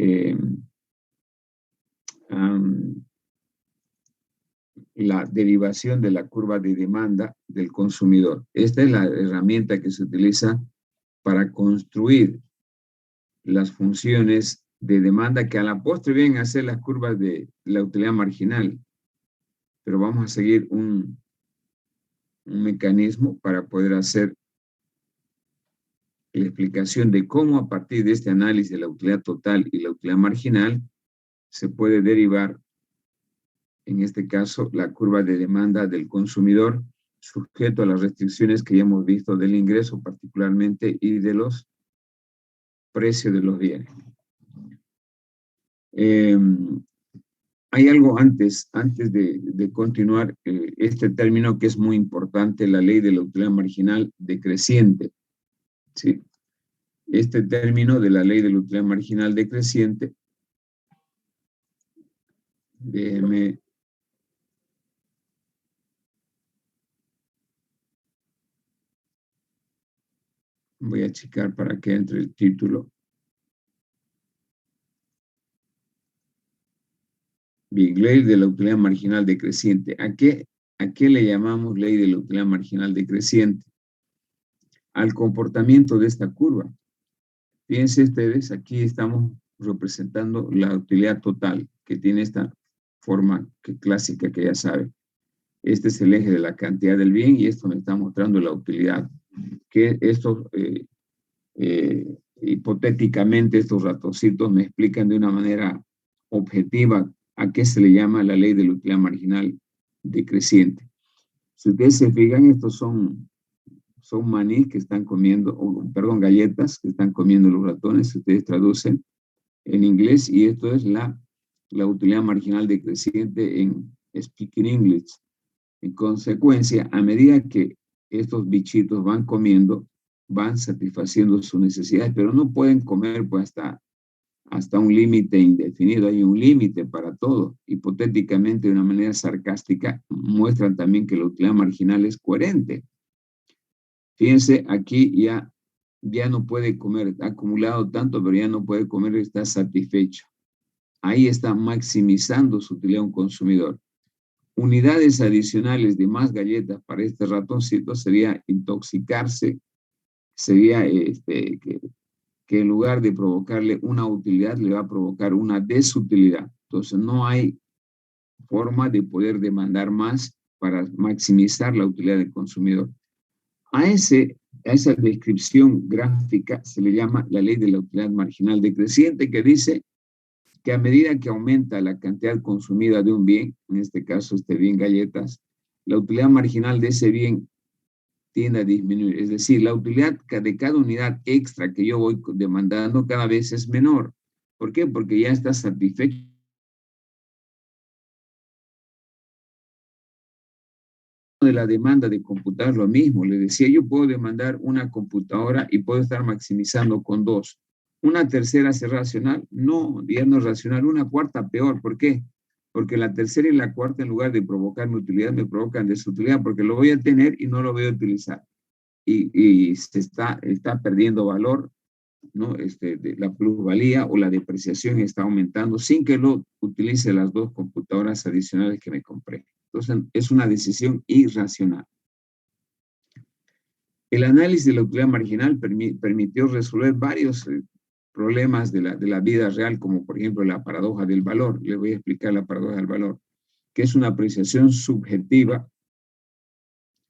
la derivación de la curva de demanda del consumidor. Esta es la herramienta que se utiliza para construir las funciones de demanda que a la postre vienen a ser las curvas de la utilidad marginal. Pero vamos a seguir un mecanismo para poder hacer la explicación de cómo a partir de este análisis de la utilidad total y la utilidad marginal se puede derivar, en este caso, la curva de demanda del consumidor sujeto a las restricciones que ya hemos visto del ingreso particularmente y de los precios de los bienes. Hay algo antes de continuar, este término que es muy importante, la ley de la utilidad marginal decreciente. ¿Sí? Este término de la ley de la utilidad marginal decreciente, déjeme voy a checar para que entre el título. Bien, ley de la utilidad marginal decreciente. ¿A qué le llamamos ley de la utilidad marginal decreciente? Al comportamiento de esta curva. Fíjense ustedes, aquí estamos representando la utilidad total, que tiene esta forma clásica que ya saben. Este es el eje de la cantidad del bien y esto me está mostrando la utilidad. Que estos, hipotéticamente, estos ratoncitos me explican de una manera objetiva a qué se le llama la ley de la utilidad marginal decreciente. Si ustedes se fijan, estos son maní que están comiendo, perdón, galletas que están comiendo los ratones, si ustedes traducen en inglés, y esto es la utilidad marginal decreciente en Speaking English. En consecuencia, a medida que estos bichitos van comiendo, van satisfaciendo sus necesidades, pero no pueden comer pues hasta un límite indefinido. Hay un límite para todo. Hipotéticamente, de una manera sarcástica, muestran también que la utilidad marginal es coherente. Fíjense, aquí ya no puede comer, ha acumulado tanto, pero ya no puede comer, está satisfecho. Ahí está maximizando su utilidad un consumidor. Unidades adicionales de más galletas para este ratoncito sería intoxicarse, sería que en lugar de provocarle una utilidad, le va a provocar una desutilidad. Entonces no hay forma de poder demandar más para maximizar la utilidad del consumidor. A esa descripción gráfica se le llama la ley de la utilidad marginal decreciente, que dice que a medida que aumenta la cantidad consumida de un bien, en este caso este bien galletas, la utilidad marginal de ese bien tiende a disminuir. Es decir, la utilidad de cada unidad extra que yo voy demandando cada vez es menor. ¿Por qué? Porque ya está satisfecho de la demanda de computar lo mismo. Le decía, yo puedo demandar una computadora y puedo estar maximizando con 2. ¿Una tercera es racional? No, ya no es racional. Una cuarta peor. ¿Por qué? Porque la tercera y la cuarta, en lugar de provocarme utilidad, me provocan desutilidad, porque lo voy a tener y no lo voy a utilizar. Y se está perdiendo valor, ¿no? La plusvalía o la depreciación está aumentando sin que lo utilice las dos computadoras adicionales que me compré. Entonces, es una decisión irracional. El análisis de la utilidad marginal permitió resolver varios problemas de la vida real, como por ejemplo la paradoja del valor. Les voy a explicar la paradoja del valor, que es una apreciación subjetiva,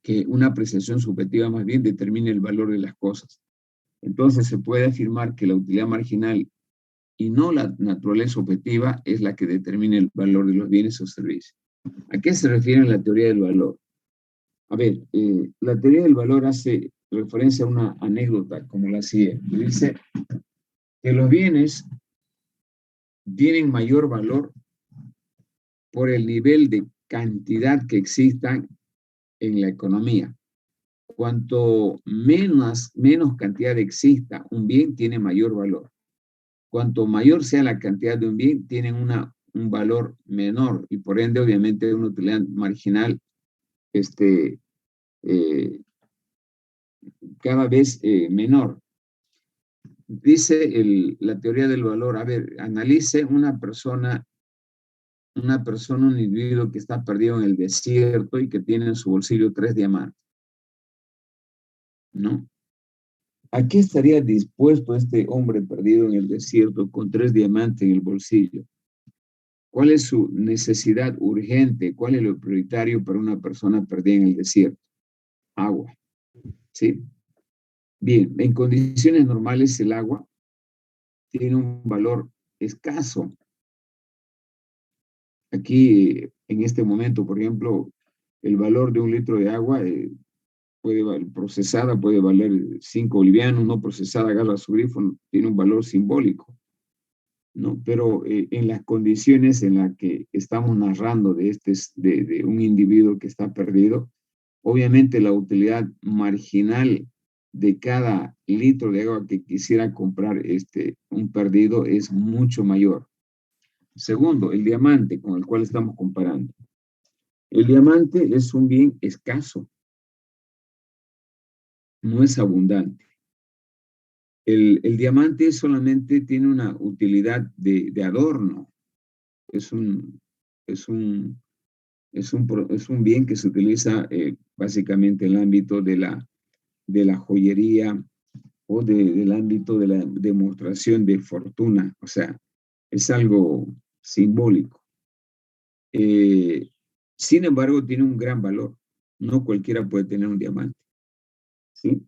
que una apreciación subjetiva más bien determina el valor de las cosas. Entonces se puede afirmar que la utilidad marginal y no la naturaleza objetiva es la que determina el valor de los bienes o servicios. ¿A qué se refiere la teoría del valor? A ver, la teoría del valor hace referencia a una anécdota como la siguiente. Dice que los bienes tienen mayor valor por el nivel de cantidad que existan en la economía. Cuanto menos cantidad exista, un bien tiene mayor valor. Cuanto mayor sea la cantidad de un bien, tienen un valor menor y por ende, obviamente, una utilidad marginal cada vez menor. Dice la teoría del valor, a ver, analice un individuo que está perdido en el desierto y que tiene en su bolsillo 3 diamantes, ¿no? ¿A qué estaría dispuesto este hombre perdido en el desierto con 3 diamantes en el bolsillo? ¿Cuál es su necesidad urgente? ¿Cuál es lo prioritario para una persona perdida en el desierto? Agua, ¿sí? Bien, en condiciones normales el agua tiene un valor escaso. Aquí, en este momento, por ejemplo, el valor de un litro de agua procesada puede valer 5 bolivianos, no procesada, agarra su grifo, tiene un valor simbólico, ¿no? Pero en las condiciones en las que estamos narrando de un individuo que está perdido, obviamente la utilidad marginal de cada litro de agua que quisiera comprar un perdido es mucho mayor. Segundo, el diamante con el cual estamos comparando. El diamante es un bien escaso, no es abundante. El diamante solamente tiene una utilidad de adorno. Es un bien que se utiliza básicamente en el ámbito de la joyería o del ámbito de la demostración de fortuna. O sea, es algo simbólico. Sin embargo, tiene un gran valor. No cualquiera puede tener un diamante, ¿sí?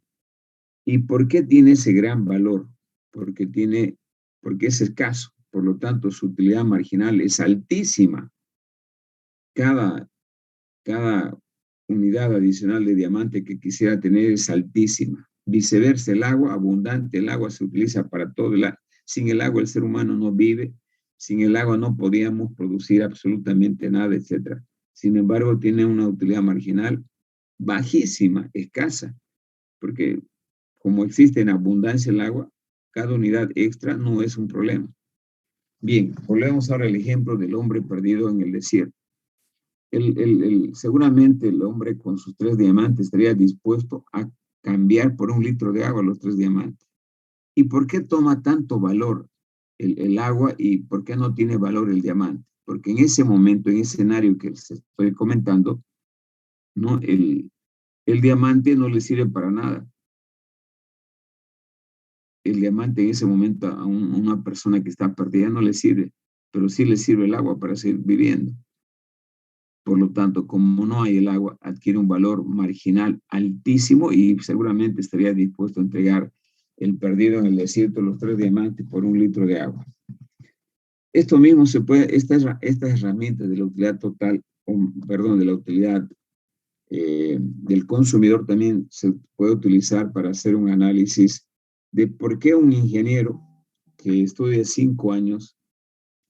¿Y por qué tiene ese gran valor? Porque es escaso. Por lo tanto, su utilidad marginal es altísima. Cada unidad adicional de diamante que quisiera tener es altísima. Viceversa, el agua abundante, el agua se utiliza para todo. Sin el agua el ser humano no vive. Sin el agua no podíamos producir absolutamente nada, etc. Sin embargo, tiene una utilidad marginal bajísima, escasa, porque como existe en abundancia el agua, cada unidad extra no es un problema. Bien, volvemos ahora al ejemplo del hombre perdido en el desierto. Seguramente el hombre con sus 3 diamantes estaría dispuesto a cambiar por un litro de agua los 3 diamantes. ¿Y por qué toma tanto valor el agua y por qué no tiene valor el diamante? Porque en ese momento, en ese escenario que les estoy comentando, ¿no? El diamante no le sirve para nada. El diamante en ese momento a una persona que está perdida no le sirve, pero sí le sirve el agua para seguir viviendo. Por lo tanto, como no hay el agua, adquiere un valor marginal altísimo y seguramente estaría dispuesto a entregar el perdido en el desierto, los 3 diamantes por un litro de agua. Esto mismo se puede, estas herramientas de la utilidad total, de la utilidad del consumidor también se puede utilizar para hacer un análisis de por qué un ingeniero que estudia 5 años,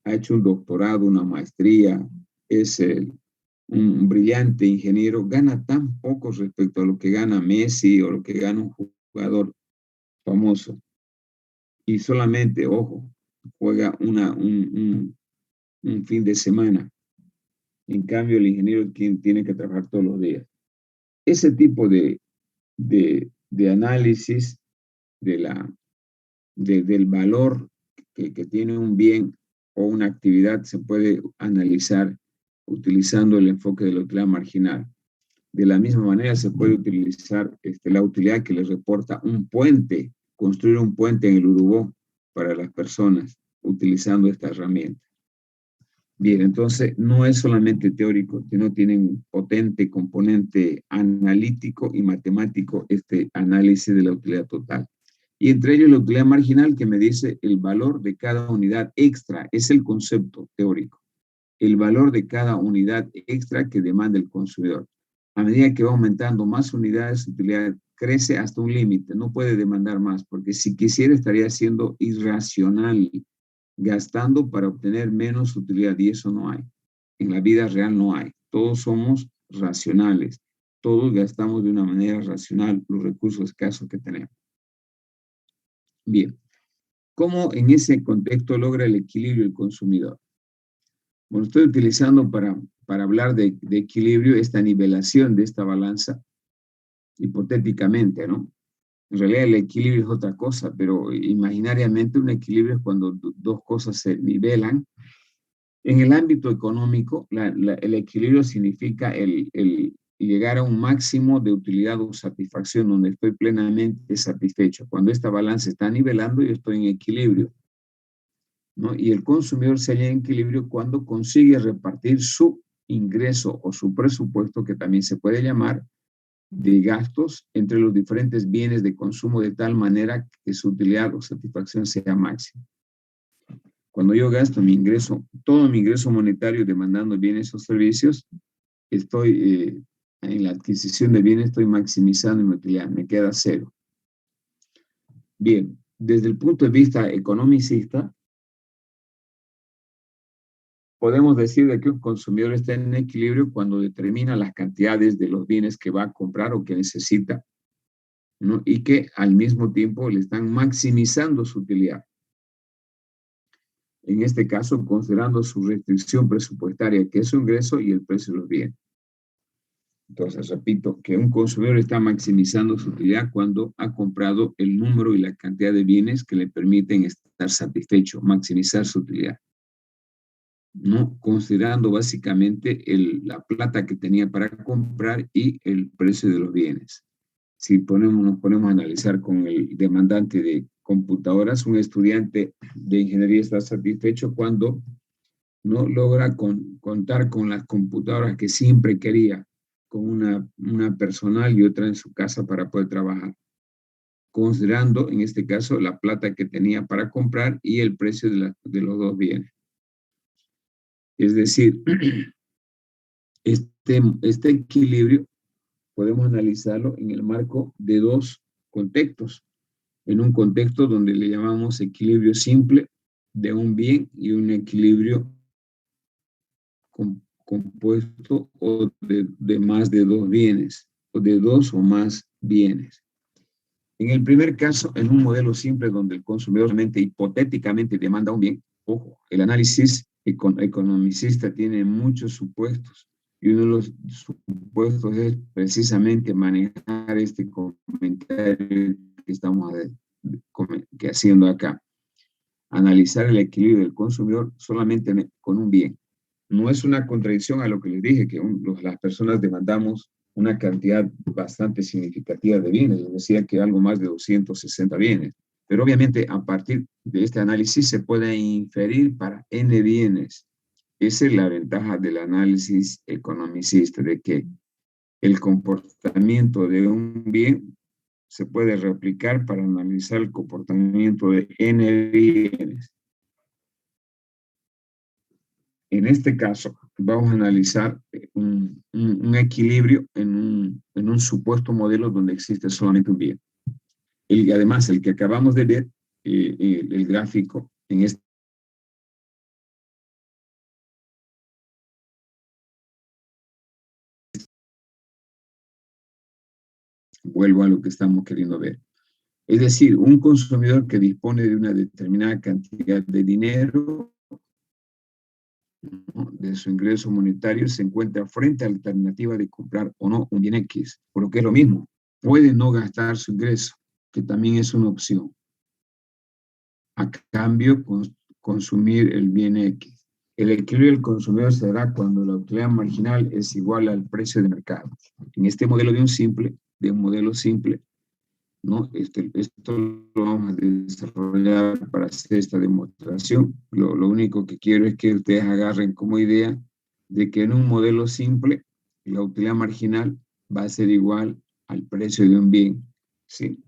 ha hecho un doctorado, una maestría, es un brillante ingeniero, gana tan poco respecto a lo que gana Messi o lo que gana un jugador famoso. Y solamente, ojo, juega un fin de semana. En cambio, el ingeniero tiene que trabajar todos los días. Ese tipo de análisis del valor que tiene un bien o una actividad se puede analizar utilizando el enfoque de la utilidad marginal. De la misma manera se puede utilizar la utilidad que les reporta un puente, construir un puente en el Urubó para las personas utilizando esta herramienta. Bien, entonces no es solamente teórico, sino tiene un potente componente analítico y matemático este análisis de la utilidad total. Y entre ellos la utilidad marginal que me dice el valor de cada unidad extra, es el concepto teórico. El valor de cada unidad extra que demanda el consumidor. A medida que va aumentando más unidades, su utilidad crece hasta un límite, no puede demandar más, porque si quisiera estaría siendo irracional, gastando para obtener menos utilidad, y eso no hay. En la vida real no hay. Todos somos racionales. Todos gastamos de una manera racional los recursos escasos que tenemos. Bien. ¿Cómo en ese contexto logra el equilibrio el consumidor? Bueno, estoy utilizando para hablar de equilibrio esta nivelación de esta balanza, hipotéticamente, ¿no? En realidad el equilibrio es otra cosa, pero imaginariamente un equilibrio es cuando dos cosas se nivelan. En el ámbito económico, el equilibrio significa el llegar a un máximo de utilidad o satisfacción donde estoy plenamente satisfecho. Cuando esta balanza está nivelando, yo estoy en equilibrio, ¿no? Y el consumidor se halla en equilibrio cuando consigue repartir su ingreso o su presupuesto, que también se puede llamar de gastos, entre los diferentes bienes de consumo de tal manera que su utilidad o satisfacción sea máxima. Cuando yo gasto mi ingreso, todo mi ingreso monetario demandando bienes o servicios, estoy en la adquisición de bienes, estoy maximizando mi utilidad, me queda cero. Bien, desde el punto de vista economicista, podemos decir de que un consumidor está en equilibrio cuando determina las cantidades de los bienes que va a comprar o que necesita, ¿no? Y que al mismo tiempo le están maximizando su utilidad. En este caso, considerando su restricción presupuestaria, que es su ingreso y el precio de los bienes. Entonces, repito, que un consumidor está maximizando su utilidad cuando ha comprado el número y la cantidad de bienes que le permiten estar satisfecho, maximizar su utilidad, ¿no? Considerando básicamente la plata que tenía para comprar y el precio de los bienes. Si nos ponemos a analizar con el demandante de computadoras, un estudiante de ingeniería está satisfecho cuando no logra contar con las computadoras que siempre quería, con una personal y otra en su casa para poder trabajar, considerando en este caso la plata que tenía para comprar y el precio de los dos bienes. Es decir, este equilibrio podemos analizarlo en el marco de dos contextos. En un contexto donde le llamamos equilibrio simple de un bien y un equilibrio compuesto o de más de dos bienes o de dos o más bienes. En el primer caso, en un modelo simple donde el consumidor hipotéticamente demanda un bien, ojo, el análisis economicista tiene muchos supuestos y uno de los supuestos es precisamente manejar este comentario que estamos haciendo acá. Analizar el equilibrio del consumidor solamente con un bien. No es una contradicción a lo que les dije, que las personas demandamos una cantidad bastante significativa de bienes. Les decía que algo más de 260 bienes. Pero obviamente a partir de este análisis se puede inferir para N bienes. Esa es la ventaja del análisis economicista, de que el comportamiento de un bien se puede replicar para analizar el comportamiento de N bienes. En este caso, vamos a analizar un equilibrio en un supuesto modelo donde existe solamente un bien. Además, el que acabamos de ver, el gráfico, en este vuelvo a lo que estamos queriendo ver. Es decir, un consumidor que dispone de una determinada cantidad de dinero ¿no?, de su ingreso monetario se encuentra frente a la alternativa de comprar o no un bien X, por lo que es lo mismo. Puede no gastar su ingreso, que también es una opción. A cambio, consumir el bien X. El equilibrio del consumidor se dará cuando la utilidad marginal es igual al precio de mercado. En este modelo de un modelo simple, ¿no? Esto lo vamos a desarrollar para hacer esta demostración. Lo único que quiero es que ustedes agarren como idea de que en un modelo simple la utilidad marginal va a ser igual al precio de un bien, ¿sí?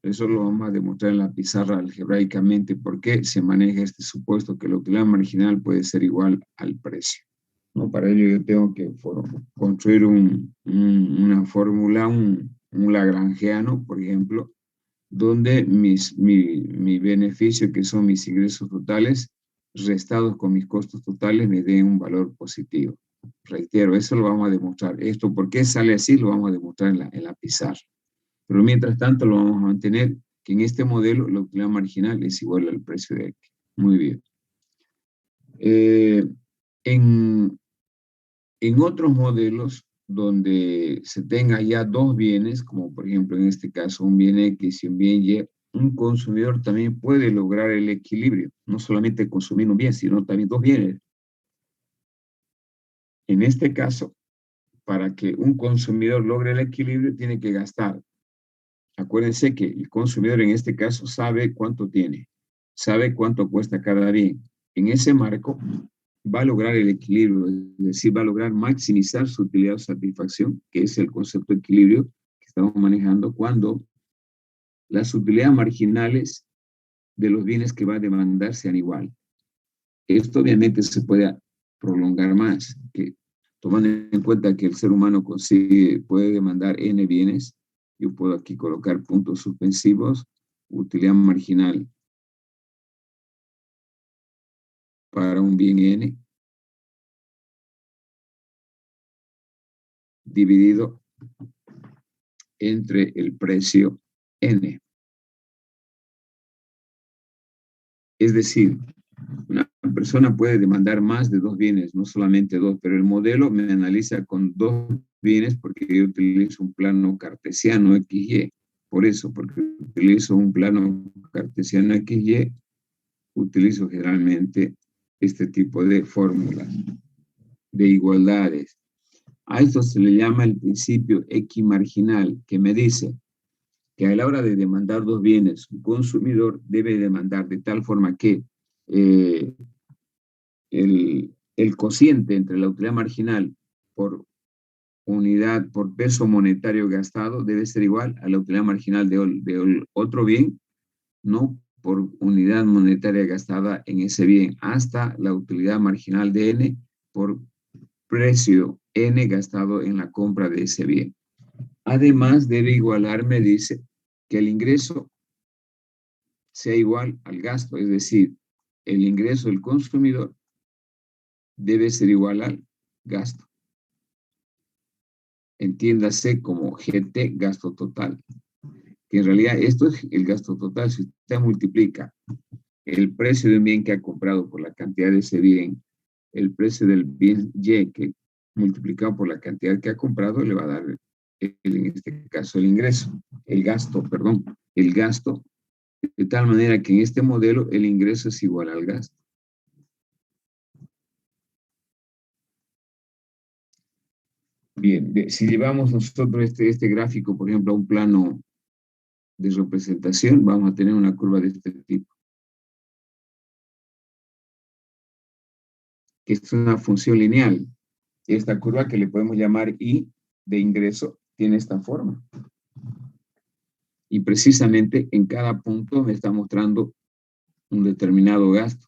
Eso lo vamos a demostrar en la pizarra algebraicamente por qué se maneja este supuesto que la utilidad marginal puede ser igual al precio, ¿no? Para ello yo tengo que construir una fórmula, un lagrangiano, por ejemplo, donde mi beneficio, que son mis ingresos totales, restados con mis costos totales, me den un valor positivo. Reitero, eso lo vamos a demostrar. Esto, ¿por qué sale así? Lo vamos a demostrar en la pizarra. Pero mientras tanto lo vamos a mantener que en este modelo la utilidad marginal es igual al precio de X. Muy bien. En otros modelos donde se tenga ya dos bienes, como por ejemplo en este caso un bien X y un bien Y, un consumidor también puede lograr el equilibrio, no solamente consumir un bien, sino también dos bienes. En este caso, para que un consumidor logre el equilibrio, tiene que gastar. Acuérdense que el consumidor en este caso sabe cuánto tiene, sabe cuánto cuesta cada bien. En ese marco va a lograr el equilibrio, es decir, va a lograr maximizar su utilidad o satisfacción, que es el concepto de equilibrio que estamos manejando cuando las utilidades marginales de los bienes que va a demandar sean igual. Esto obviamente se puede prolongar más, que tomando en cuenta que el ser humano puede demandar n bienes. Yo puedo aquí colocar puntos suspensivos, utilidad marginal para un bien N, dividido entre el precio N. Es decir, una persona puede demandar más de dos bienes, no solamente dos, pero el modelo me analiza con dos bienes porque yo utilizo un plano cartesiano XY. Por eso, porque utilizo un plano cartesiano XY, utilizo generalmente este tipo de fórmulas de igualdades. A esto se le llama el principio equimarginal, que me dice que a la hora de demandar dos bienes, un consumidor debe demandar de tal forma que el cociente entre la utilidad marginal por unidad, por peso monetario gastado, debe ser igual a la utilidad marginal de otro bien, no por unidad monetaria gastada en ese bien, hasta la utilidad marginal de N por precio N gastado en la compra de ese bien. Además, debe igualar, me dice, que el ingreso sea igual al gasto, es decir, el ingreso del consumidor debe ser igual al gasto. Entiéndase como GT, gasto total. Que en realidad esto es el gasto total. Si usted multiplica el precio de un bien que ha comprado por la cantidad de ese bien, el precio del bien Y que multiplicado por la cantidad que ha comprado le va a dar, en este caso, el gasto, de tal manera que en este modelo el ingreso es igual al gasto. Bien, si llevamos nosotros este gráfico, por ejemplo, a un plano de representación, vamos a tener una curva de este tipo, que es una función lineal. Esta curva, que le podemos llamar I de ingreso, tiene esta forma. Y precisamente en cada punto me está mostrando un determinado gasto.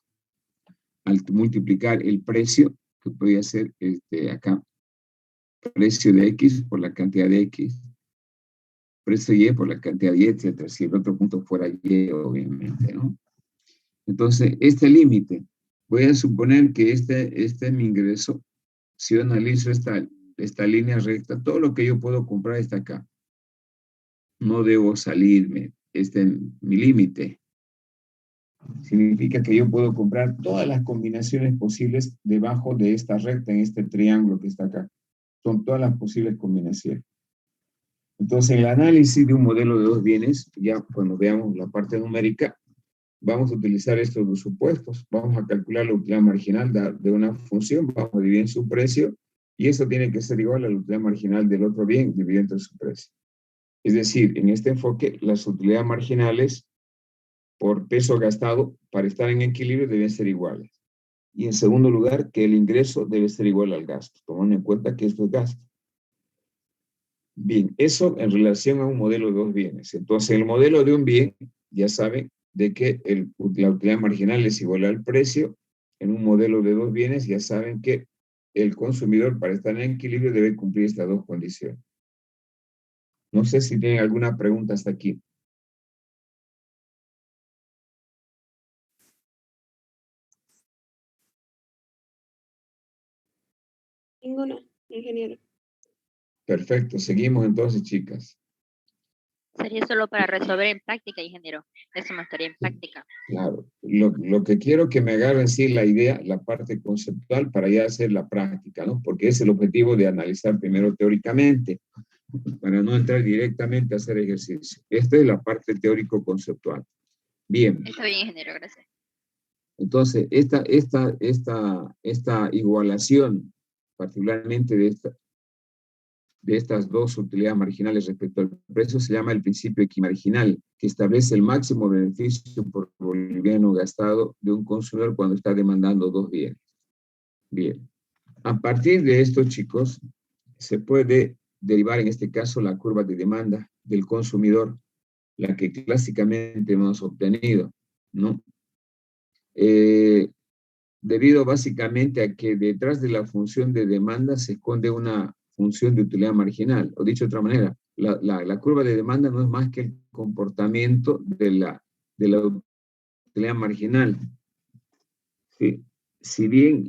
Al multiplicar el precio, que podría ser acá, precio de X por la cantidad de X, precio Y por la cantidad de Y, etcétera. Si el otro punto fuera Y, obviamente, ¿no? Entonces, este límite, voy a suponer que este es mi ingreso. Si yo analizo esta línea recta, todo lo que yo puedo comprar está acá. No debo salirme. Este es mi límite. Significa que yo puedo comprar todas las combinaciones posibles debajo de esta recta, en este triángulo que está acá. Son todas las posibles combinaciones. Entonces, el análisis de un modelo de dos bienes, ya cuando veamos la parte numérica, vamos a utilizar estos dos supuestos. Vamos a calcular la utilidad marginal de una función, vamos a dividir en su precio, y eso tiene que ser igual a la utilidad marginal del otro bien dividido entre su precio. Es decir, en este enfoque, las utilidades marginales por peso gastado para estar en equilibrio deben ser iguales. Y en segundo lugar, que el ingreso debe ser igual al gasto, tomando en cuenta que esto es gasto. Bien, eso en relación a un modelo de dos bienes. Entonces, el modelo de un bien, ya saben, de que la utilidad marginal es igual al precio. En un modelo de dos bienes, ya saben que el consumidor, para estar en equilibrio, debe cumplir estas dos condiciones. No sé si tienen alguna pregunta hasta aquí. Ninguna, ingeniero. Perfecto, seguimos entonces, chicas. Sería solo para resolver en práctica, ingeniero. Eso me estaría en práctica. Claro, lo que quiero que me agarren sí la idea, la parte conceptual para ya hacer la práctica, ¿no? Porque es el objetivo de analizar primero teóricamente, para no entrar directamente a hacer ejercicio. Esta es la parte teórico-conceptual. Bien. Está bien, ingeniero, gracias. Entonces, esta igualación, particularmente de estas dos utilidades marginales respecto al precio, se llama el principio equimarginal, que establece el máximo beneficio por boliviano gastado de un consumidor cuando está demandando dos bienes. Bien. A partir de esto, chicos, se puede derivar en este caso la curva de demanda del consumidor, la que clásicamente hemos obtenido, ¿no? Debido básicamente a que detrás de la función de demanda se esconde una función de utilidad marginal, o dicho de otra manera, la curva de demanda no es más que el comportamiento de la utilidad marginal. ¿Sí? Si bien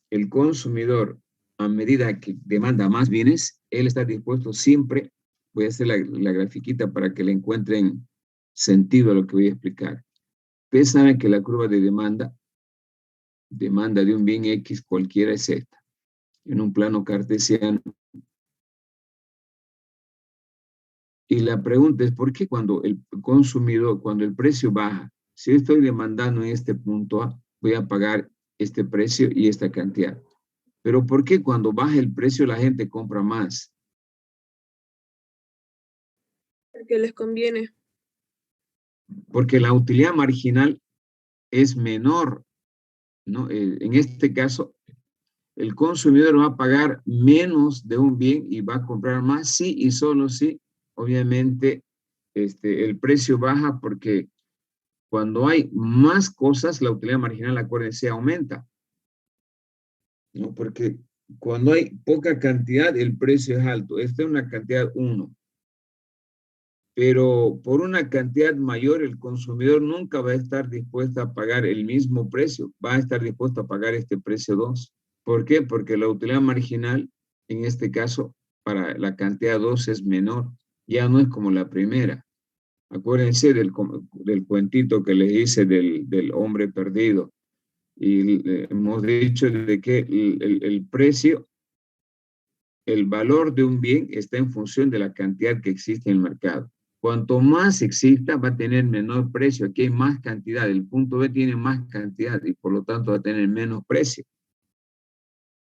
el consumidor, a medida que demanda más bienes, él está dispuesto siempre, voy a hacer la grafiquita para que le encuentren sentido a lo que voy a explicar. Ustedes saben que la curva de demanda de un bien X cualquiera es esta, en un plano cartesiano. Y la pregunta es, ¿por qué cuando el consumidor, cuando el precio baja, si yo estoy demandando en este punto A, voy a pagar este precio y esta cantidad? Pero ¿por qué cuando baja el precio la gente compra más? Porque les conviene. Porque la utilidad marginal es menor, ¿no? En este caso, el consumidor va a pagar menos de un bien y va a comprar más, sí y solo sí. Obviamente, el precio baja porque cuando hay más cosas, la utilidad marginal, acuérdense, aumenta, ¿no? Porque cuando hay poca cantidad, el precio es alto. Esta es una cantidad 1. Pero por una cantidad mayor, el consumidor nunca va a estar dispuesto a pagar el mismo precio. Va a estar dispuesto a pagar este precio 2. ¿Por qué? Porque la utilidad marginal, en este caso, para la cantidad 2 es menor. Ya no es como la primera. Acuérdense del cuentito que les hice del hombre perdido. Y hemos dicho de que el precio, el valor de un bien está en función de la cantidad que existe en el mercado. Cuanto más exista, va a tener menor precio. Aquí hay más cantidad. El punto B tiene más cantidad y por lo tanto va a tener menos precio.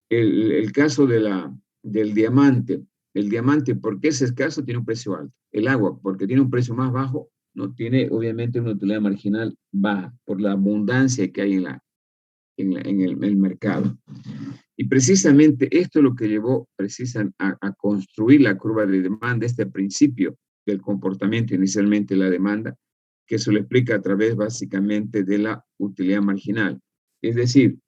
El caso del diamante. El diamante, porque es escaso, tiene un precio alto. El agua, porque tiene un precio más bajo, no tiene obviamente una utilidad marginal baja por la abundancia que hay en el mercado. Y precisamente esto es lo que llevó a construir la curva de demanda, este principio del comportamiento inicialmente la demanda, que se lo explica a través básicamente de la utilidad marginal. Es decir,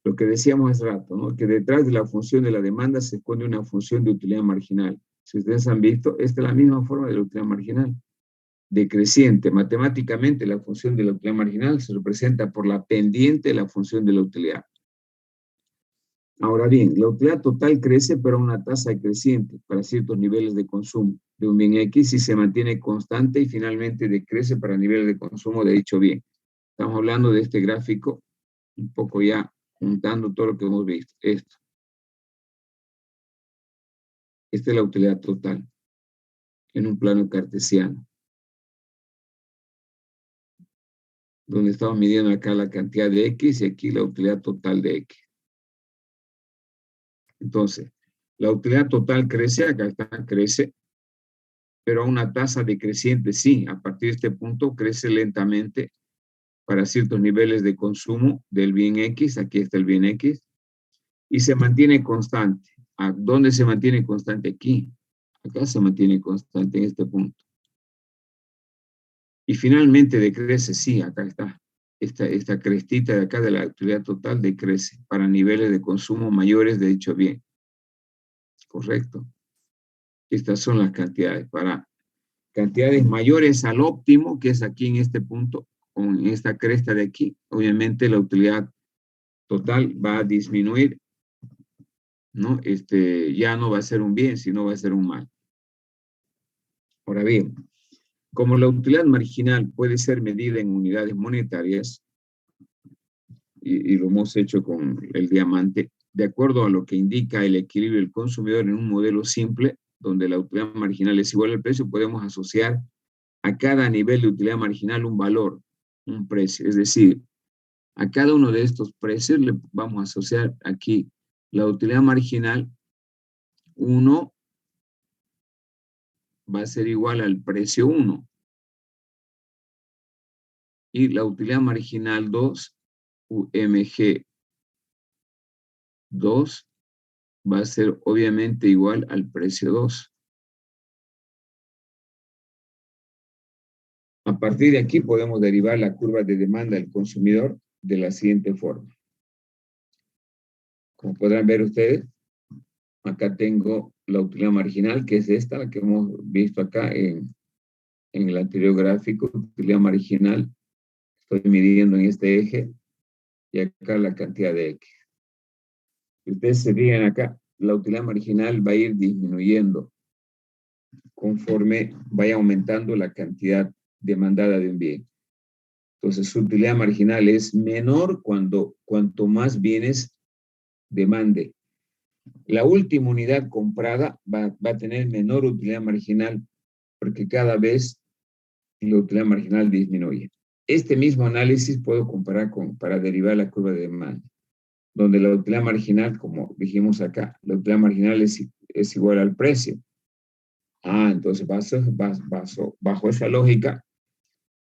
lo que decíamos hace rato, ¿no? Que detrás de la función de la demanda se esconde una función de utilidad marginal. Si ustedes han visto, esta es la misma forma de la utilidad marginal. Decreciente. Matemáticamente, la función de la utilidad marginal se representa por la pendiente de la función de la utilidad. Ahora bien, la utilidad total crece, pero a una tasa creciente para ciertos niveles de consumo de un bien X y se mantiene constante y finalmente decrece para niveles de consumo de dicho bien. Estamos hablando de este gráfico, un poco ya juntando todo lo que hemos visto. Esta es la utilidad total en un plano cartesiano, donde estamos midiendo acá la cantidad de X y aquí la utilidad total de X. Entonces, la utilidad total crece, acá está, crece, pero a una tasa decreciente, sí, a partir de este punto crece lentamente para ciertos niveles de consumo del bien X, aquí está el bien X, y se mantiene constante. ¿A dónde se mantiene constante? Aquí. Acá se mantiene constante en este punto. Y finalmente decrece, sí, acá está. Esta crestita de acá de la utilidad total decrece para niveles de consumo mayores de dicho bien. Correcto. Estas son las cantidades. Para cantidades mayores al óptimo, que es aquí en este punto, con esta cresta de aquí, obviamente la utilidad total va a disminuir, ¿no? Ya no va a ser un bien, sino va a ser un mal. Ahora bien, como la utilidad marginal puede ser medida en unidades monetarias, y lo hemos hecho con el diamante, de acuerdo a lo que indica el equilibrio del consumidor en un modelo simple, donde la utilidad marginal es igual al precio, podemos asociar a cada nivel de utilidad marginal un valor, un precio. Es decir, a cada uno de estos precios le vamos a asociar aquí la utilidad marginal 1 va a ser igual al precio 1. Y la utilidad marginal 2, UMG 2, va a ser obviamente igual al precio 2. A partir de aquí podemos derivar la curva de demanda del consumidor de la siguiente forma. Como podrán ver ustedes, acá tengo la utilidad marginal, que es esta, la que hemos visto acá en el anterior gráfico, utilidad marginal. Estoy midiendo en este eje y acá la cantidad de X. Si ustedes se fijan acá, la utilidad marginal va a ir disminuyendo conforme vaya aumentando la cantidad demandada de un bien. Entonces, su utilidad marginal es menor cuanto más bienes demande. La última unidad comprada va a tener menor utilidad marginal porque cada vez la utilidad marginal disminuye. Este mismo análisis puedo comparar para derivar la curva de demanda, donde la utilidad marginal, como dijimos acá, la utilidad marginal es igual al precio. Entonces bajo esa lógica,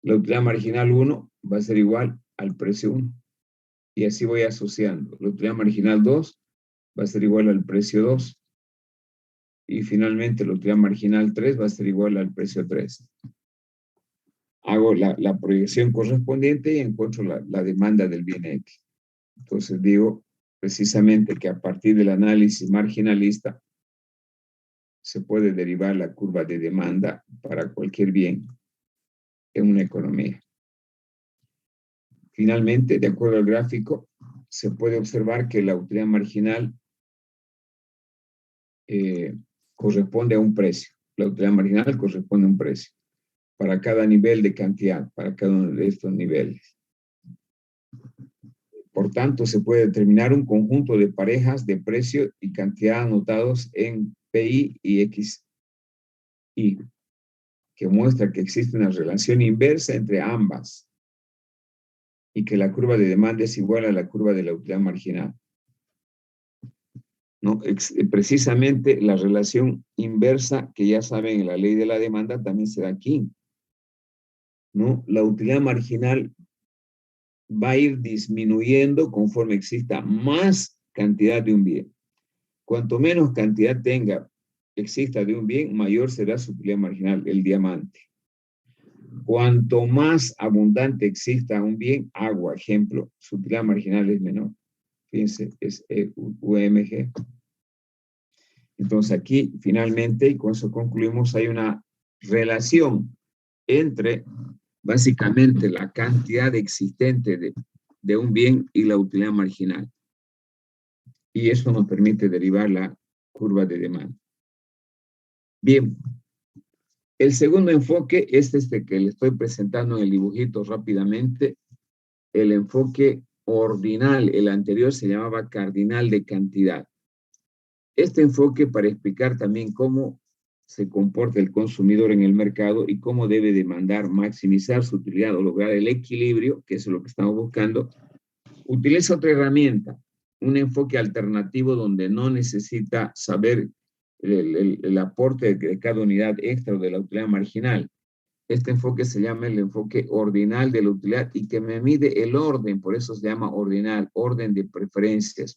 la utilidad marginal 1 va a ser igual al precio 1. Y así voy asociando. La utilidad marginal 2 va a ser igual al precio 2. Y finalmente la utilidad marginal 3 va a ser igual al precio 3. Hago la proyección correspondiente y encuentro la demanda del bien X. Entonces digo precisamente que a partir del análisis marginalista se puede derivar la curva de demanda para cualquier bien en una economía. Finalmente, de acuerdo al gráfico, se puede observar que la utilidad marginal corresponde a un precio. La utilidad marginal corresponde a un precio para cada nivel de cantidad, para cada uno de estos niveles. Por tanto, se puede determinar un conjunto de parejas de precio y cantidad anotados en PI y XI, que muestra que existe una relación inversa entre ambas y que la curva de demanda es igual a la curva de la utilidad marginal. ¿No? Precisamente la relación inversa que ya saben en la ley de la demanda también se da aquí, ¿no? La utilidad marginal va a ir disminuyendo conforme exista más cantidad de un bien. Cuanto menos cantidad exista de un bien, mayor será su utilidad marginal, el diamante. Cuanto más abundante exista un bien, agua, ejemplo, su utilidad marginal es menor. Fíjense, es UMG. Entonces aquí, finalmente, y con eso concluimos, hay una relación entre, básicamente, la cantidad existente de un bien y la utilidad marginal. y eso nos permite derivar la curva de demanda. Bien, el segundo enfoque es este que le estoy presentando en el dibujito rápidamente, el enfoque ordinal. El anterior se llamaba cardinal de cantidad. Este enfoque para explicar también cómo se comporta el consumidor en el mercado y cómo debe demandar, maximizar su utilidad o lograr el equilibrio, que es lo que estamos buscando, utiliza otra herramienta, un enfoque alternativo donde no necesita saber el aporte de cada unidad extra o de la utilidad marginal. Este enfoque se llama el enfoque ordinal de la utilidad y que me mide el orden, por eso se llama ordinal, orden de preferencias.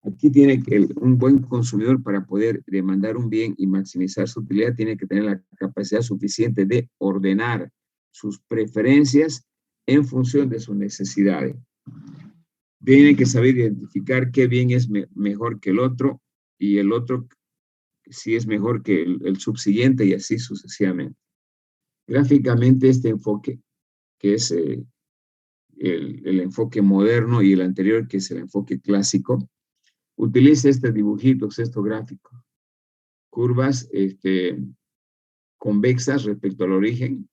Aquí tiene que un buen consumidor para poder demandar un bien y maximizar su utilidad tiene que tener la capacidad suficiente de ordenar sus preferencias en función de sus necesidades. Tiene que saber identificar qué bien es mejor que el otro y el otro si es mejor que el subsiguiente y así sucesivamente. Gráficamente este enfoque, que es el enfoque moderno y el anterior, que es el enfoque clásico, utiliza este dibujito, este gráfico. Curvas convexas respecto al origen,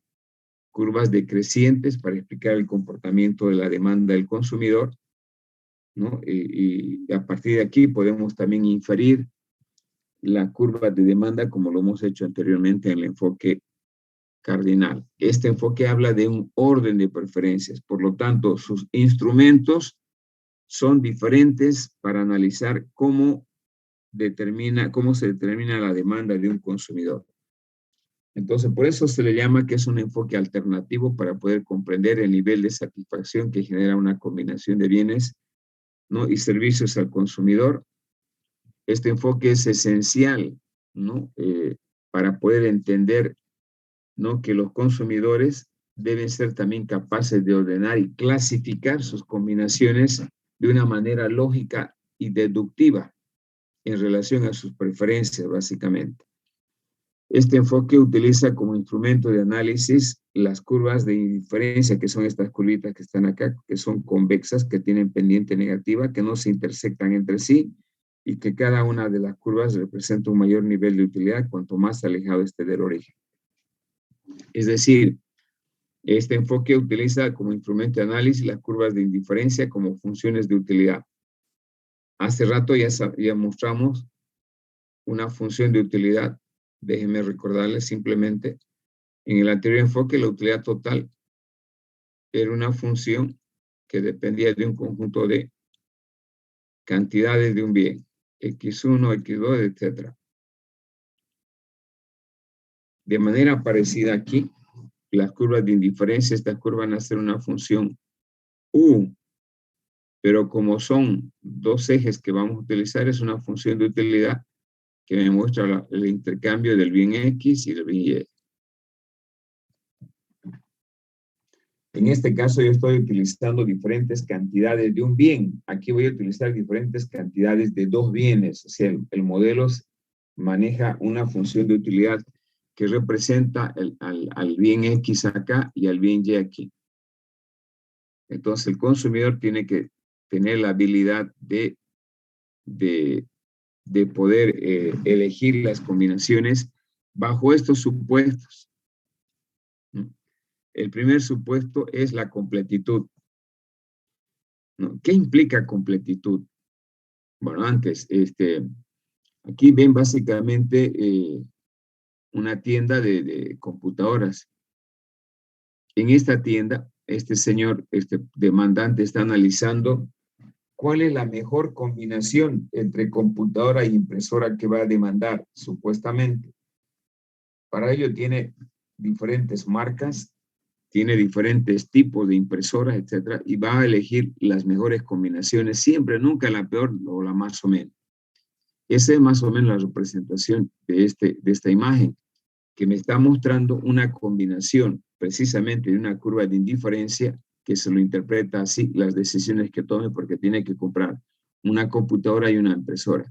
curvas decrecientes para explicar el comportamiento de la demanda del consumidor, ¿no? Y a partir de aquí podemos también inferir la curva de demanda como lo hemos hecho anteriormente en el enfoque cardinal. Este enfoque habla de un orden de preferencias, por lo tanto sus instrumentos son diferentes para analizar cómo se determina la demanda de un consumidor. Entonces, por eso se le llama que es un enfoque alternativo para poder comprender el nivel de satisfacción que genera una combinación de bienes, ¿no? y servicios al consumidor. Este enfoque es esencial, ¿no? Para poder entender, ¿no? que los consumidores deben ser también capaces de ordenar y clasificar sus combinaciones de una manera lógica y deductiva en relación a sus preferencias, básicamente. Este enfoque utiliza como instrumento de análisis las curvas de indiferencia, que son estas curvitas que están acá, que son convexas, que tienen pendiente negativa, que no se intersectan entre sí, y que cada una de las curvas representa un mayor nivel de utilidad cuanto más alejado esté del origen. Es decir, este enfoque utiliza como instrumento de análisis las curvas de indiferencia como funciones de utilidad. Hace rato ya mostramos una función de utilidad. Déjenme recordarles simplemente, en el anterior enfoque la utilidad total era una función que dependía de un conjunto de cantidades de un bien, X1, X2, etc. De manera parecida aquí, las curvas de indiferencia, estas curvas van a ser una función U, pero como son dos ejes que vamos a utilizar, es una función de utilidad que me muestra el intercambio del bien X y del bien Y. En este caso yo estoy utilizando diferentes cantidades de un bien. Aquí voy a utilizar diferentes cantidades de dos bienes. O sea, el modelo maneja una función de utilidad que representa al bien X acá y al bien Y aquí. Entonces el consumidor tiene que tener la habilidad de poder elegir las combinaciones bajo estos supuestos. El primer supuesto es la completitud, ¿no? ¿Qué implica completitud? Bueno, antes, aquí ven básicamente una tienda de computadoras. En esta tienda, este señor, demandante está analizando cuál es la mejor combinación entre computadora e impresora que va a demandar, supuestamente. Para ello tiene diferentes marcas, tiene diferentes tipos de impresoras, etcétera, y va a elegir las mejores combinaciones, siempre, nunca la peor o la más o menos. Esa es más o menos la representación de esta imagen, que me está mostrando una combinación precisamente de una curva de indiferencia que se lo interpreta así las decisiones que tome porque tiene que comprar una computadora y una impresora.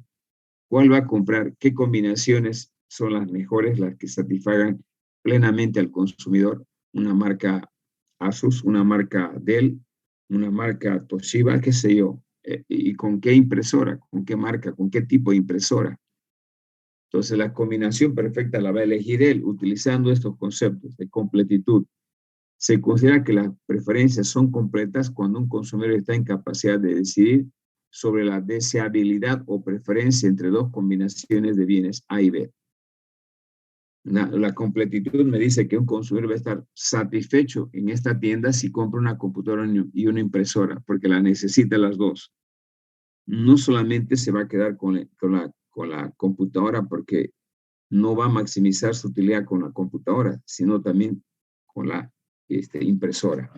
¿Cuál va a comprar? ¿Qué combinaciones son las mejores, las que satisfagan plenamente al consumidor? Una marca Asus, una marca Dell, una marca Toshiba, qué sé yo. y con qué impresora, con qué marca, con qué tipo de impresora. Entonces, la combinación perfecta la va a elegir él utilizando estos conceptos de completitud. Se considera que las preferencias son completas cuando un consumidor está en capacidad de decidir sobre la deseabilidad o preferencia entre dos combinaciones de bienes A y B. La completitud me dice que un consumidor va a estar satisfecho en esta tienda si compra una computadora y una impresora, porque la necesita las dos. No solamente se va a quedar con la computadora porque no va a maximizar su utilidad con la computadora, sino también con la impresora.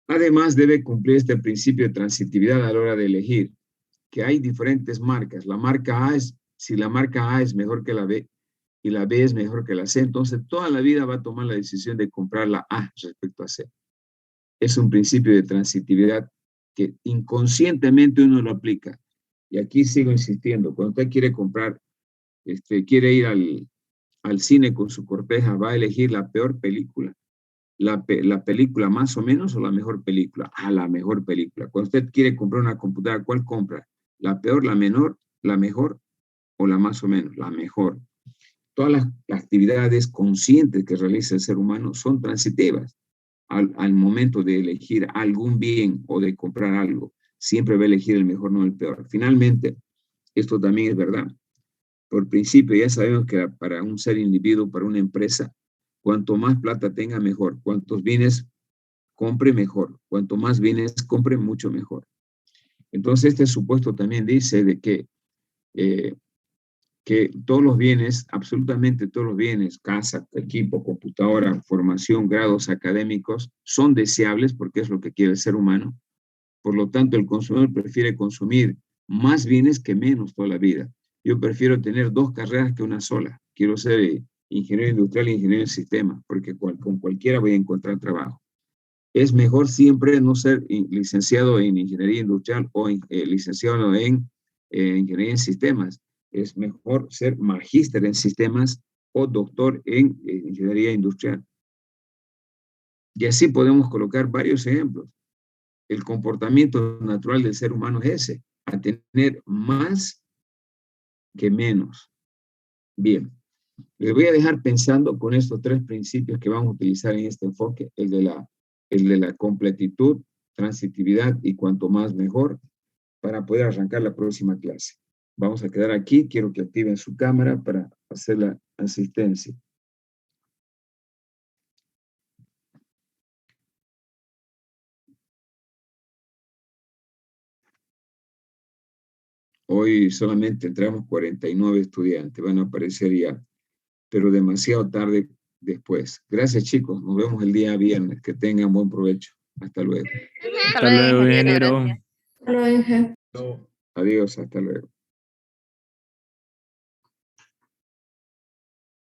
Además, debe cumplir este principio de transitividad a la hora de elegir, que hay diferentes marcas. La marca A si la marca A es mejor que la B y la B es mejor que la C, entonces toda la vida va a tomar la decisión de comprar la A respecto a C. Es un principio de transitividad que inconscientemente uno lo aplica. Y aquí sigo insistiendo, cuando usted quiere comprar, quiere ir al cine con su corteja, va a elegir la peor película. La película más o menos o la mejor película. La mejor película. Cuando usted quiere comprar una computadora, ¿cuál compra? ¿La peor, la menor, la mejor o la más o menos? La mejor. Todas las actividades conscientes que realiza el ser humano son transitivas. Al momento de elegir algún bien o de comprar algo, siempre va a elegir el mejor, no el peor. Finalmente, esto también es verdad. Por principio, ya sabemos que para un ser individuo, para una empresa, cuanto más plata tenga, mejor. Cuantos bienes compre, mejor. Cuanto más bienes compre, mucho mejor. Entonces, este supuesto también dice de que todos los bienes, absolutamente todos los bienes, casa, equipo, computadora, formación, grados académicos, son deseables porque es lo que quiere el ser humano. Por lo tanto, el consumidor prefiere consumir más bienes que menos toda la vida. Yo prefiero tener 2 carreras que una sola. Quiero ser ingeniero industrial e ingeniero en sistemas, porque con cualquiera voy a encontrar trabajo. Es mejor siempre no ser licenciado en ingeniería industrial o licenciado en ingeniería en sistemas. Es mejor ser magíster en sistemas o doctor en ingeniería industrial. Y así podemos colocar varios ejemplos. El comportamiento natural del ser humano es ese, a tener más que menos. Bien, les voy a dejar pensando con estos 3 principios que vamos a utilizar en este enfoque, el de la completitud, transitividad y cuanto más mejor, para poder arrancar la próxima clase. Vamos a quedar aquí, quiero que activen su cámara para hacer la asistencia. Hoy solamente entramos 49 estudiantes, van a aparecer ya, pero demasiado tarde después. Gracias, chicos, nos vemos el día viernes, que tengan buen provecho. Hasta luego. Hasta luego, ingeniero. Gracias. Lo dije. Adiós, hasta luego.